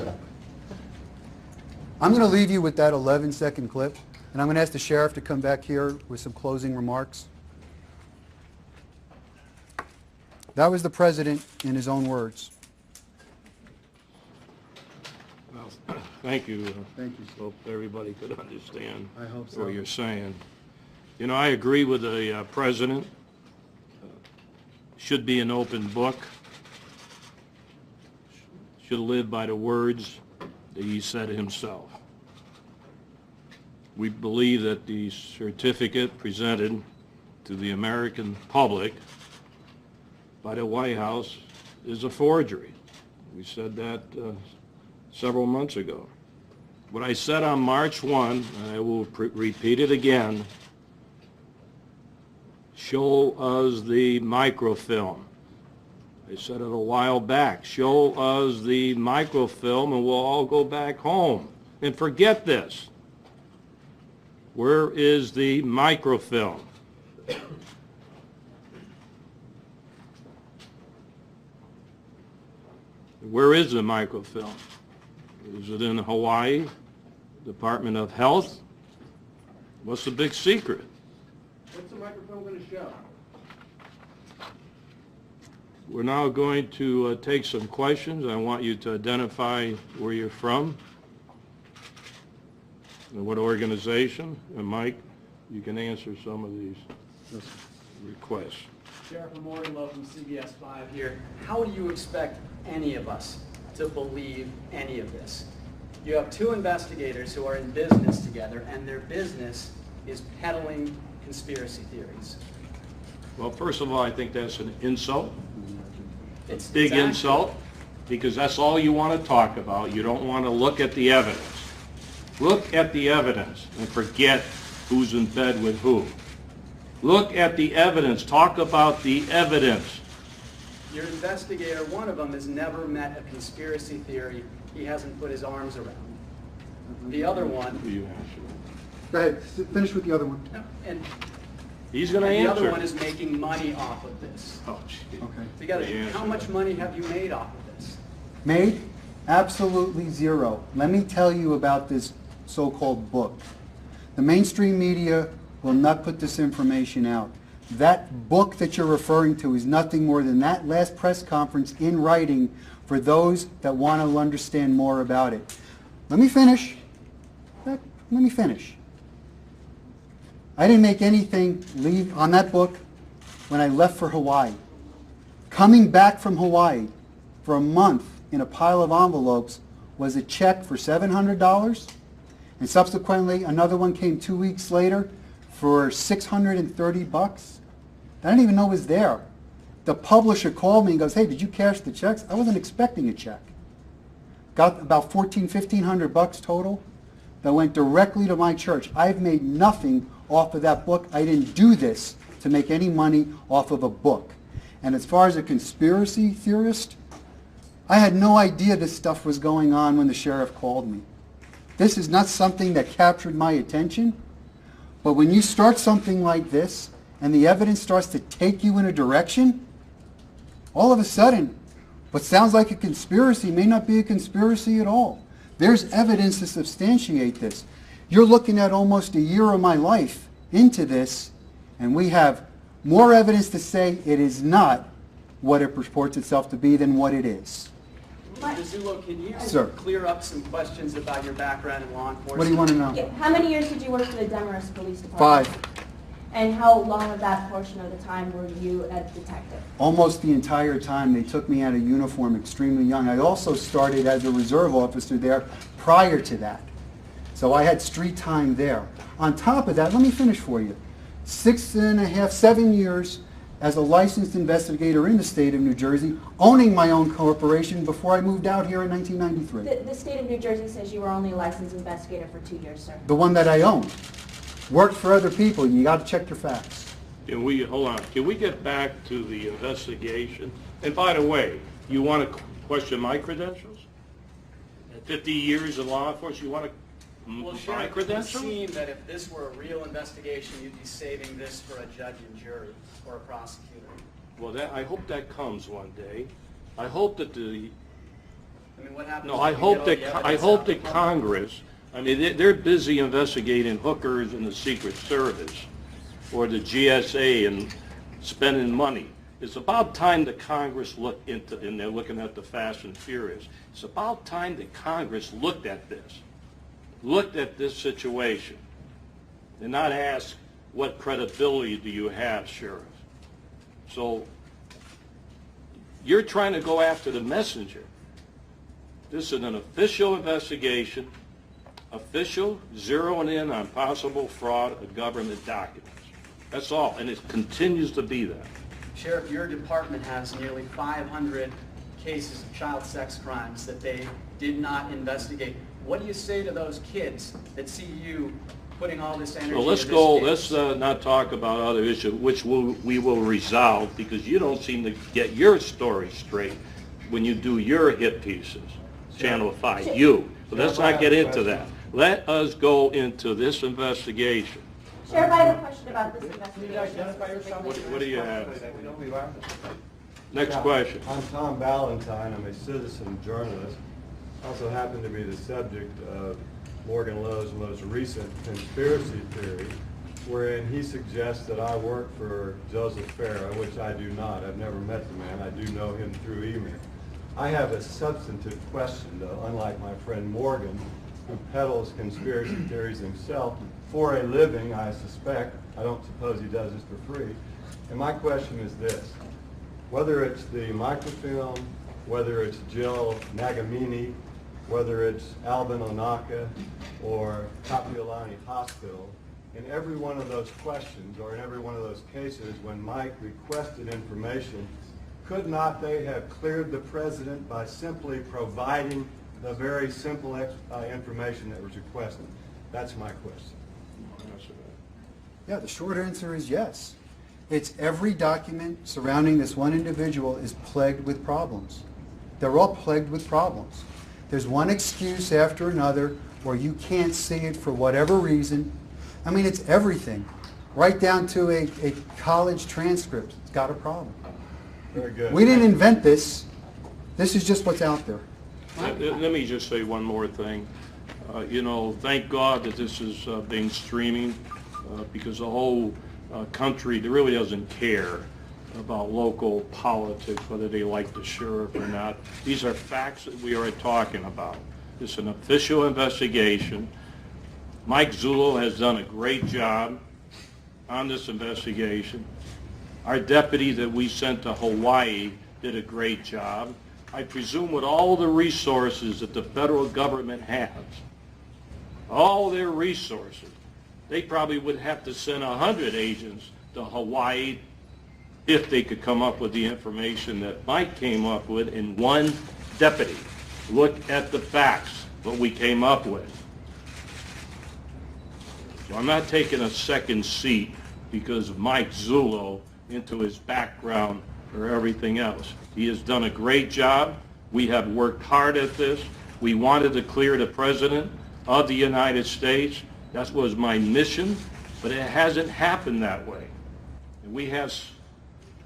I'm going to leave you with that 11-second clip, and I'm going to ask the sheriff to come back here with some closing remarks. That was the president in his own words. Well, thank you. Thank you. Hope everybody could understand I hope so. what you're saying. You know, I agree with the president. Should be an open book. Should live by the words that he said himself. We believe that the certificate presented to the American public by the White House is a forgery. We said that several months ago. What I said on March 1, and I will repeat it again, show us the microfilm. I said it a while back. Show us the microfilm and we'll all go back home and forget this. Where is the microfilm? Where is the microfilm? Is it in Hawaii? Department of Health? What's the big secret? What's the microfilm going to show? We're now going to take some questions. I want you to identify where you're from and what organization. And Mike, you can answer some of these requests. Sheriff Morganlow from CBS 5 here. How do you expect any of us to believe any of this? You have two investigators who are in business together, and their business is peddling conspiracy theories. Well, first of all, I think that's an insult. It's Big insult, because that's all you want to talk about. You don't want to look at the evidence. Look at the evidence and forget who's in bed with who. Look at the evidence. Talk about the evidence. Your investigator, one of them, has never met a conspiracy theory he hasn't put his arms around. The other one... You answer. Go ahead. Finish with the other one. And He's going to the answer. other one is making money off of this. Oh, gee. Okay. So you gotta, how much money have you made off of this? Made? Absolutely zero. Let me tell you about this so-called book. The mainstream media will not put this information out. That book that you're referring to is nothing more than that last press conference in writing for those that want to understand more about it. Let me finish. Let me finish. I didn't make anything leave on that book when I left for Hawaii. Coming back from Hawaii for a month in a pile of envelopes was a check for $700, and subsequently another one came 2 weeks later for $630. I didn't even know it was there. The publisher called me and goes, hey, did you cash the checks? I wasn't expecting a check. Got about $1,500 total that went directly to my church. I've made nothing off of that book. I didn't do this to make any money off of a book. And as far as a conspiracy theorist, I had no idea this stuff was going on when the sheriff called me. This is not something that captured my attention, but when you start something like this and the evidence starts to take you in a direction, all of a sudden, what sounds like a conspiracy may not be a conspiracy at all. There's evidence to substantiate this. You're looking at almost a year of my life into this, and we have more evidence to say it is not what it purports itself to be than what it is. Mr. Zullo, can you Sir. clear up some questions about your background in law enforcement? What do you want to know? Yeah, how many years did you work for the Demarest Police Department? 5. And how long of that portion of the time were you a detective? Almost the entire time. They took me out of uniform extremely young. I also started as a reserve officer there prior to that. So I had street time there. On top of that, let me finish for you. 6.5, 7 years as a licensed investigator in the state of New Jersey, owning my own corporation before I moved out here in 1993. The state of New Jersey says you were only a licensed investigator for 2 years, sir. The one that I owned. Worked for other people. You got to check your facts. Can we, hold on, can we get back to the investigation? And by the way, you want to question my credentials? At 50 years in law enforcement, you want to Well, my Sheriff, it would credentials? seem that if this were a real investigation, you'd be saving this for a judge and jury or a prosecutor. Well, I hope that comes one day. I hope that I mean, what happens? no, if I we hope get that all the I evidence hope out that in public? Congress, I mean, they're busy investigating hookers in the Secret Service or the GSA and spending money. It's about time that Congress looked into, and they're looking at the Fast and Furious. It's about time that Congress looked at this situation, and not ask, what credibility do you have, Sheriff? So, you're trying to go after the messenger. This is an official investigation, official, zeroing in on possible fraud of government documents. That's all, and it continues to be that. Sheriff, your department has nearly 500 cases of child sex crimes that they did not investigate. What do you say to those kids that see you putting all this energy So let's into go, this let's case? not talk about other issues, which we will resolve, because you don't seem to get your story straight when you do your hit pieces. Channel 5, you. But let's not get into that. Let us go into this investigation. Sheriff, I have a question about this investigation. What do you have? Next question. I'm Tom Ballantyne. I'm a citizen journalist. I also happen to be the subject of Morgan Lowe's most recent conspiracy theory, wherein he suggests that I work for Joseph Farah, which I do not. I've never met the man. I do know him through email. I have a substantive question, though, unlike my friend Morgan, who peddles conspiracy theories himself for a living, I suspect. I don't suppose he does this for free. And my question is this. Whether it's the microfilm, whether it's Jill Nagamini, whether it's Alvin Onaka or Kapiolani Hospital, in every one of those questions or in every one of those cases when Mike requested information, could not they have cleared the president by simply providing the very simple information that was requested? That's my question. Yeah, the short answer is yes. It's every document surrounding this one individual is plagued with problems. They're all plagued with problems. There's one excuse after another where you can't see it for whatever reason. I mean, it's everything. Right down to a college transcript. It's got a problem. Very good. We didn't invent this. This is just what's out there. Let me just say one more thing. You know, thank God that this is being streaming because the whole country really doesn't care about local politics, whether they like the sheriff or not. These are facts that we are talking about. It's an official investigation. Mike Zullo has done a great job. on this investigation. Our deputy that we sent to Hawaii did a great job. I presume with all the resources that the federal government has, all their resources, they probably would have to send 100 agents to Hawaii if they could come up with the information that Mike came up with in one deputy. Look at the facts, what we came up with. So I'm not taking a second seat because of Mike Zullo into his background or everything else. He has done a great job. We have worked hard at this. We wanted to clear the President of the United States. That was my mission, but it hasn't happened that way. And we have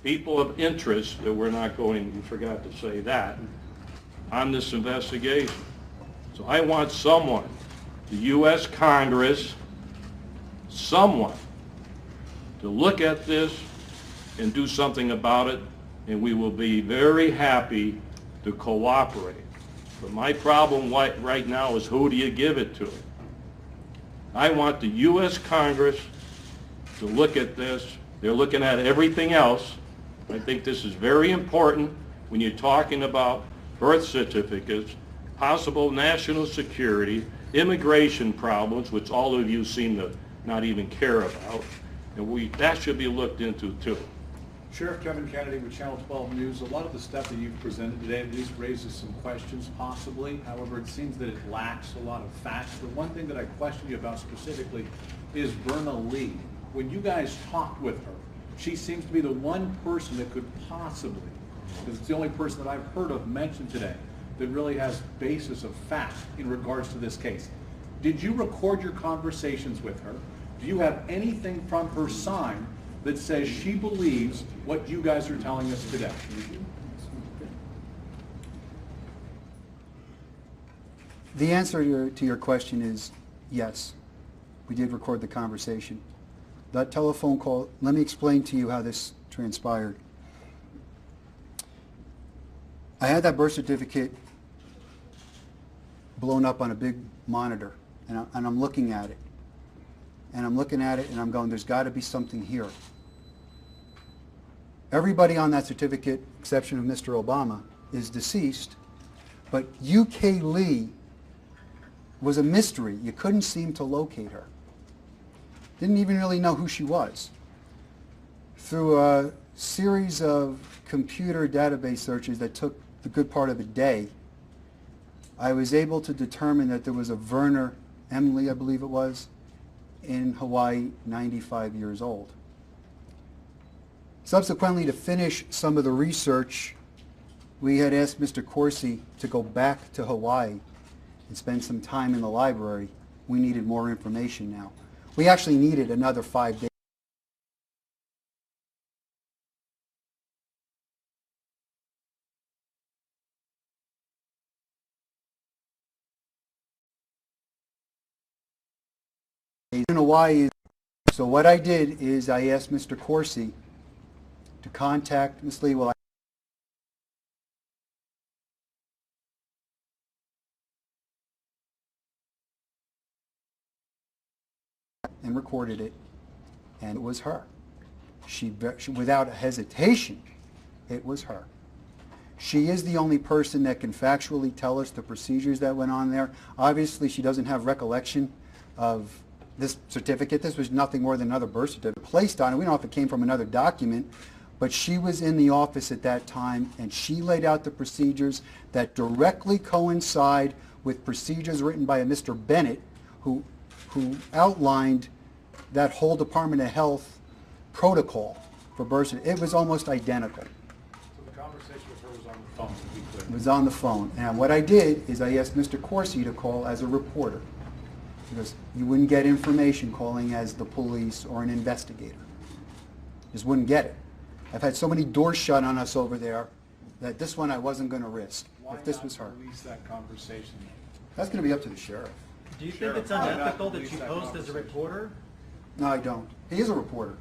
people of interest that we're not going, you forgot to say that, on this investigation. So I want someone, the U.S. Congress, someone to look at this and do something about it, and we will be very happy to cooperate. But my problem right now is who do you give it to? I want the U.S. Congress to look at this. They're looking at everything else. I think this is very important when you're talking about birth certificates, possible national security, immigration problems, which all of you seem to not even care about. And that should be looked into too. Sheriff Kevin Kennedy with Channel 12 News. A lot of the stuff that you've presented today at least raises some questions possibly. However, it seems that it lacks a lot of facts. The one thing that I question you about specifically is Verna Lee. When you guys talked with her, she seems to be the one person that could possibly, because it's the only person that I've heard of mentioned today, that really has basis of fact in regards to this case. Did you record your conversations with her? Do you have anything from her sign that says she believes what you guys are telling us today? The answer to your question is yes. We did record the conversation. That telephone call, let me explain to you how this transpired. I had that birth certificate blown up on a big monitor, and I'm looking at it. And I'm looking at it and I'm going, there's got to be something here. Everybody on that certificate, exception of Mr. Obama, is deceased, but UK Lee was a mystery. You couldn't seem to locate her. Didn't even really know who she was. Through a series of computer database searches that took the good part of a day, I was able to determine that there was a Verna Emily, I believe it was, in Hawaii, 95 years old. Subsequently, to finish some of the research, we had asked Mr. Corsi to go back to Hawaii and spend some time in the library. We needed more information now. We actually needed another 5 days. In Hawaii. So what I did is I asked Mr. Corsi to contact Ms. Lee. Well, and recorded it, and it was her. She, without hesitation, it was her. She is the only person that can factually tell us the procedures that went on there. Obviously, she doesn't have recollection of this certificate. This was nothing more than another birth certificate placed on it. We don't know if it came from another document, but she was in the office at that time, and she laid out the procedures that directly coincide with procedures written by a Mr. Bennett, who outlined that whole Department of Health protocol for birth certificates. It was almost identical. So the conversation with her was on the phone, to be clear. It was on the phone. And what I did is I asked Mr. Corsi to call as a reporter, because you wouldn't get information calling as the police or an investigator. Just wouldn't get it. I've had so many doors shut on us over there that this one I wasn't going to risk. Why if this not was her. release that conversation? That's going to be up to the sheriff. Do you Sheriff, think it's why not unethical that release you that post as a conversation? reporter? No, I don't. He is a reporter.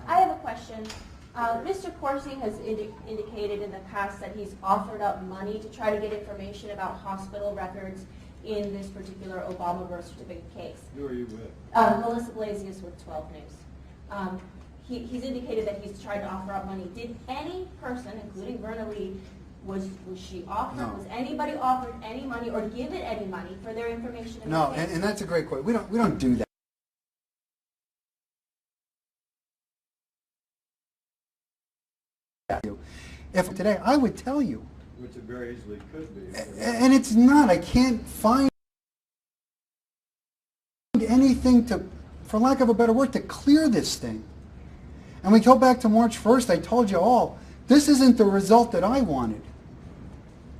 I have a question. Mr. Corsi has indicated in the past that he's offered up money to try to get information about hospital records in this particular Obama birth certificate case. Who are you with? Melissa Blasius with 12 News. He's indicated that he's tried to offer up money. Did any person, including Verna Lee, was she offered? No. Was anybody offered any money or given any money for their information? In No, the case? and that's a great question. We don't do that. If today, I would tell you. Which it very easily could be. And it's not. I can't find anything to, for lack of a better word, to clear this thing. And we go back to March 1st, I told you all, this isn't the result that I wanted.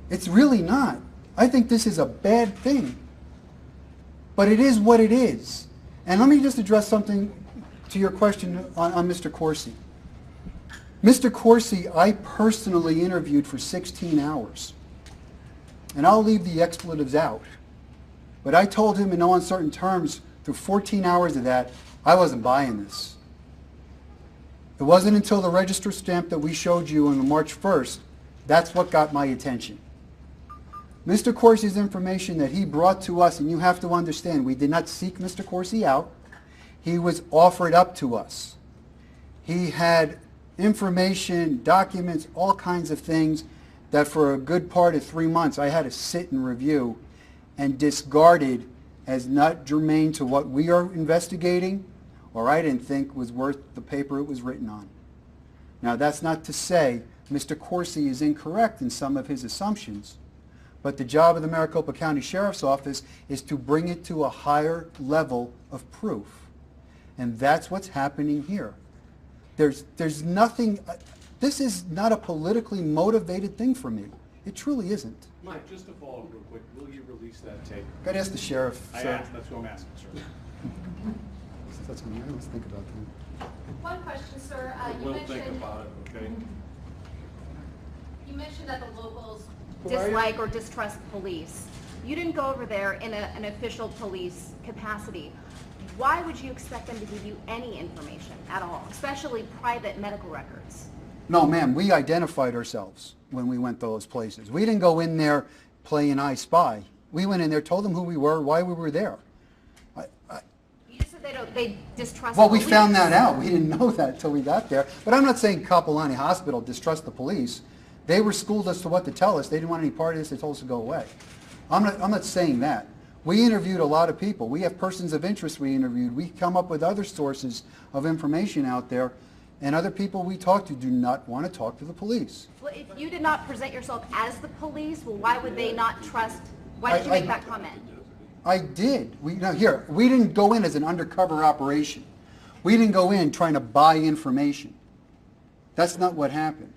It's really not. I think this is a bad thing. But it is what it is. And let me just address something to your question on Mr. Corsi. Mr. Corsi, I personally interviewed for 16 hours. And I'll leave the expletives out. But I told him in no uncertain terms, through 14 hours of that, I wasn't buying this. It wasn't until the register stamp that we showed you on March 1st, that's what got my attention. Mr. Corsi's information that he brought to us, and you have to understand, we did not seek Mr. Corsi out. He was offered up to us. He had information, documents, all kinds of things that for a good part of 3 months I had to sit and review and discarded as not germane to what we are investigating, or I didn't think was worth the paper it was written on. Now that's not to say Mr. Corsi is incorrect in some of his assumptions, but the job of the Maricopa County Sheriff's Office is to bring it to a higher level of proof. And that's what's happening here. There's nothing, this is not a politically motivated thing for me. It truly isn't. Mike, just to follow up real quick, will you release that tape? Got to ask the sheriff, I sir. asked, that's what I'm asking, sir. That's me. Let's think about that. One question, sir. We'll think about it, okay? You mentioned that the locals dislike or distrust police. You didn't go over there in an official police capacity. Why would you expect them to give you any information at all, especially private medical records? No, ma'am, we identified ourselves when we went to those places. We didn't go in there playing I Spy. We went in there, told them who we were, why we were there. You just said they distrust Well, police. we found that out. We didn't know that until we got there. But I'm not saying Kapolani Hospital distrust the police. They were schooled as to what to tell us. They didn't want any part of this. They told us to go away. I'm not saying that. We interviewed a lot of people. We have persons of interest we interviewed. We come up with other sources of information out there. And other people we talk to do not want to talk to the police. Well, if you did not present yourself as the police, well, why would they not trust? Why did you make that comment? I did. We didn't go in as an undercover operation. We didn't go in trying to buy information. That's not what happened.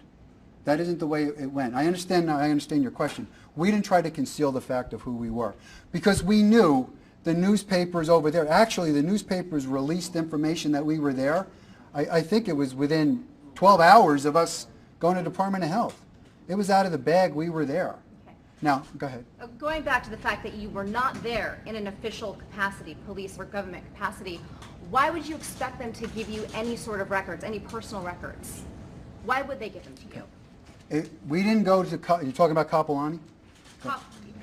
That isn't the way it went. I understand your question. We didn't try to conceal the fact of who we were because we knew the newspapers over there, actually the newspapers released information that we were there. I think it was within 12 hours of us going to Department of Health. It was out of the bag. We were there. Okay. Now, go ahead. Going back to the fact that you were not there in an official capacity, police or government capacity, why would you expect them to give you any sort of records, any personal records? Why would they give them to you? We didn't go to, you're talking about Kapolani?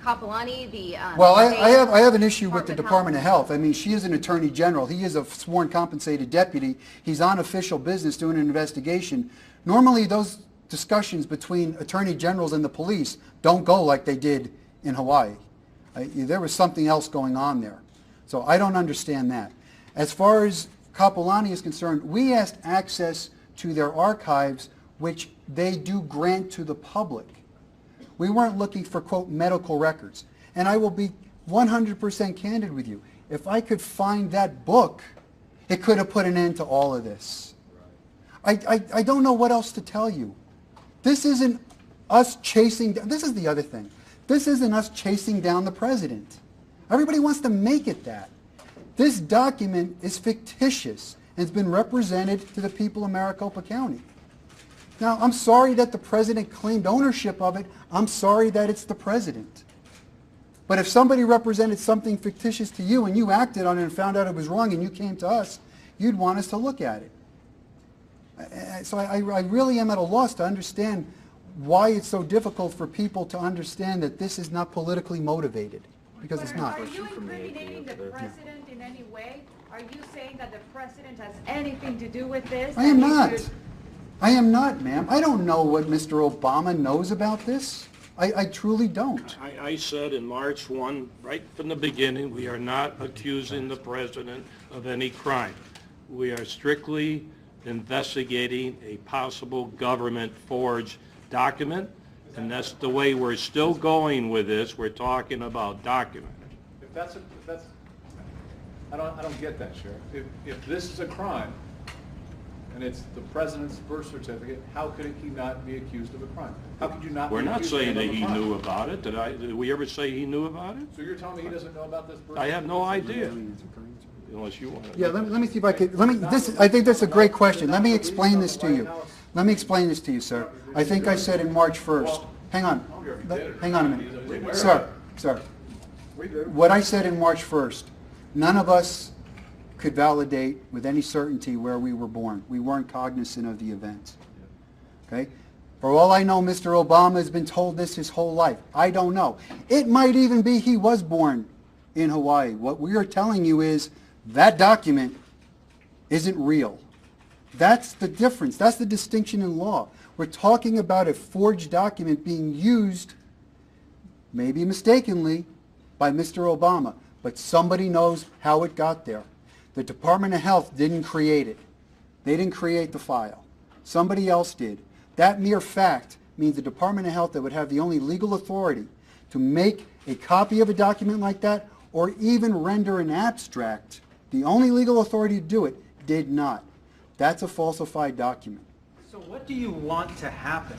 Kapolani, Well, I have an issue with the Department of Health. I mean, she is an attorney general. He is a sworn compensated deputy. He's on official business doing an investigation. Normally, those discussions between attorney generals and the police don't go like they did in Hawaii. There was something else going on there. So I don't understand that. As far as Kapolani is concerned, we asked access to their archives, which they do grant to the public. We weren't looking for, quote, medical records. And I will be 100% candid with you. If I could find that book, it could have put an end to all of this. I don't know what else to tell you. This isn't us chasing, this is the other thing. This isn't us chasing down the president. Everybody wants to make it that. This document is fictitious and it's been represented to the people of Maricopa County. Now, I'm sorry that the president claimed ownership of it. I'm sorry that it's the president. But if somebody represented something fictitious to you and you acted on it and found out it was wrong and you came to us, you'd want us to look at it. So I really am at a loss to understand why it's so difficult for people to understand that this is not politically motivated, because it's not. Are you incriminating the president in any way? Are you saying that the president has anything to do with this? I am That he not. should- I am not, ma'am. I don't know what Mr. Obama knows about this. I truly don't. I said in March 1, right from the beginning, we are not accusing the president of any crime. We are strictly investigating a possible government forged document, and that's the way we're still going with this. We're talking about document. If that's, I don't get that, Sheriff. If this is a crime, and it's the president's birth certificate, how could he not be accused of a crime? How could you not We're be not accused of saying that a he crime? knew about it. Did we ever say he knew about it? So you're telling me he doesn't know about this birth I have no certificate? idea, unless you want to. Yeah, let me see if I could, I think that's a great question. Let me explain this to you. Let me explain this to you, sir. I think I said in March 1st. Hang on. Hang on a minute. Sir. What I said in March 1st, none of us could validate with any certainty where we were born. We weren't cognizant of the event. Okay? For all I know, Mr. Obama has been told this his whole life. I don't know. It might even be he was born in Hawaii. What we are telling you is that document isn't real. That's the difference. That's the distinction in law. We're talking about a forged document being used, maybe mistakenly, by Mr. Obama, but somebody knows how it got there. The Department of Health didn't create it. They didn't create the file. Somebody else did. That mere fact means the Department of Health that would have the only legal authority to make a copy of a document like that or even render an abstract, the only legal authority to do it, did not. That's a falsified document. So what do you want to happen?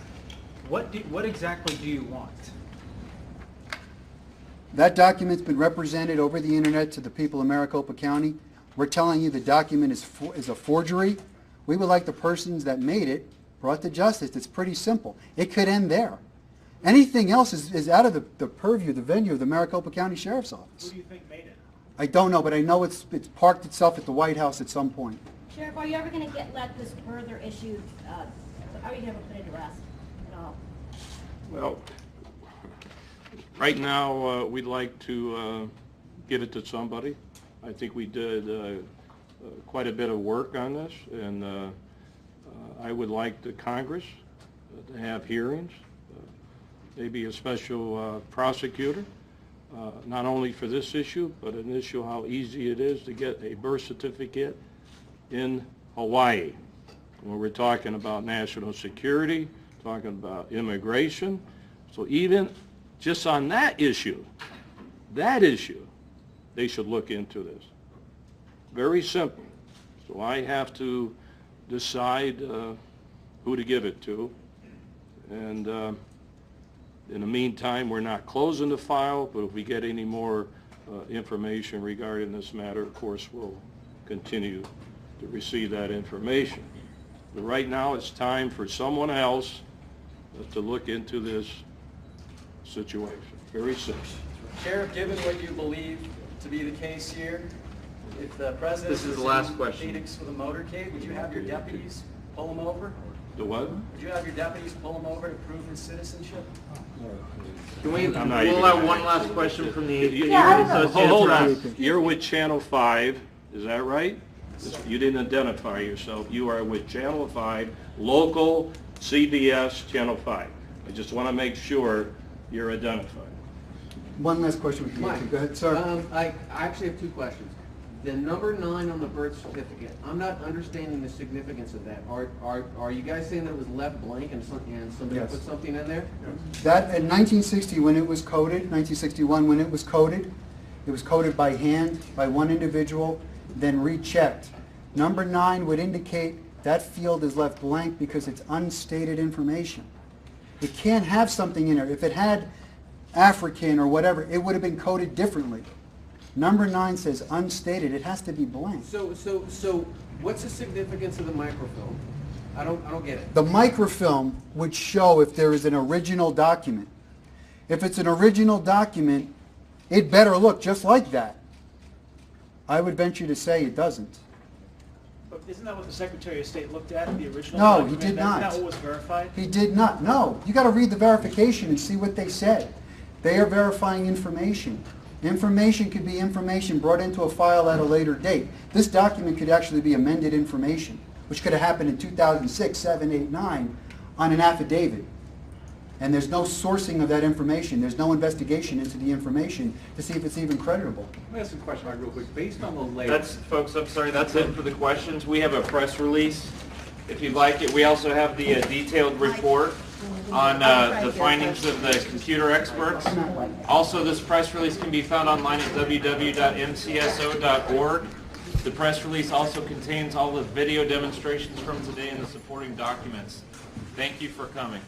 What exactly do you want? That document's been represented over the internet to the people of Maricopa County. We're telling you the document is a forgery. We would like the persons that made it brought to justice. It's pretty simple. It could end there. Anything else is out of the purview, the venue of the Maricopa County Sheriff's Office. Who do you think made it? I don't know, but I know it's parked itself at the White House at some point. Sheriff, are you ever going to let this further issue, are you going to put it to rest at all? Well, right now, we'd like to give it to somebody. I think we did quite a bit of work on this, and I would like the Congress to have hearings, maybe a special prosecutor, not only for this issue, but an issue how easy it is to get a birth certificate in Hawaii. When we're talking about national security, talking about immigration, so even just on that issue, they should look into this. Very simple. So I have to decide who to give it to. And in the meantime, we're not closing the file, but if we get any more information regarding this matter, of course, we'll continue to receive that information. But right now, it's time for someone else to look into this situation. Very simple. Sheriff, given what you believe to be the case here, if the president This is the last in question. Phoenix with a motorcade, would you have your deputies pull him over? The what? Would you have your deputies pull him over to prove his citizenship? Can we, I'm not even we'll have gonna one answer last this. question from the Hold on. Associated You're with Channel 5, is that right? You didn't identify yourself. You are with Channel 5, local CBS Channel 5. I just want to make sure you're identified. One last question we can get to. Go ahead, sir. I actually have two questions. The number 9 on the birth certificate, I'm not understanding the significance of that. Are you guys saying that it was left blank and somebody Yes. put something in there? That in 1960 when it was coded, 1961 when it was coded by hand by one individual, then rechecked. Number 9 would indicate that field is left blank because it's unstated information. It can't have something in there. If it had African or whatever, it would have been coded differently. Number 9 says unstated. It has to be blank. So what's the significance of the microfilm? I don't get it. The microfilm would show if there is an original document. If it's an original document, it better look just like that. I would venture to say it doesn't. But isn't that what the Secretary of State looked at, the original No, document? he did not. Isn't that what was verified? He did not. No. You got to read the verification and see what they said. They are verifying information. Information could be information brought into a file at a later date. This document could actually be amended information, which could have happened in 2006, 7, 8, 9 on an affidavit. And there's no sourcing of that information. There's no investigation into the information to see if it's even creditable. Let me ask you a question, Mike, real quick. Based on the layout. Folks, I'm sorry, that's it for the questions. We have a press release, if you'd like it. We also have the detailed report on the findings of the computer experts. Also, this press release can be found online at www.mcso.org. The press release also contains all the video demonstrations from today and the supporting documents. Thank you for coming.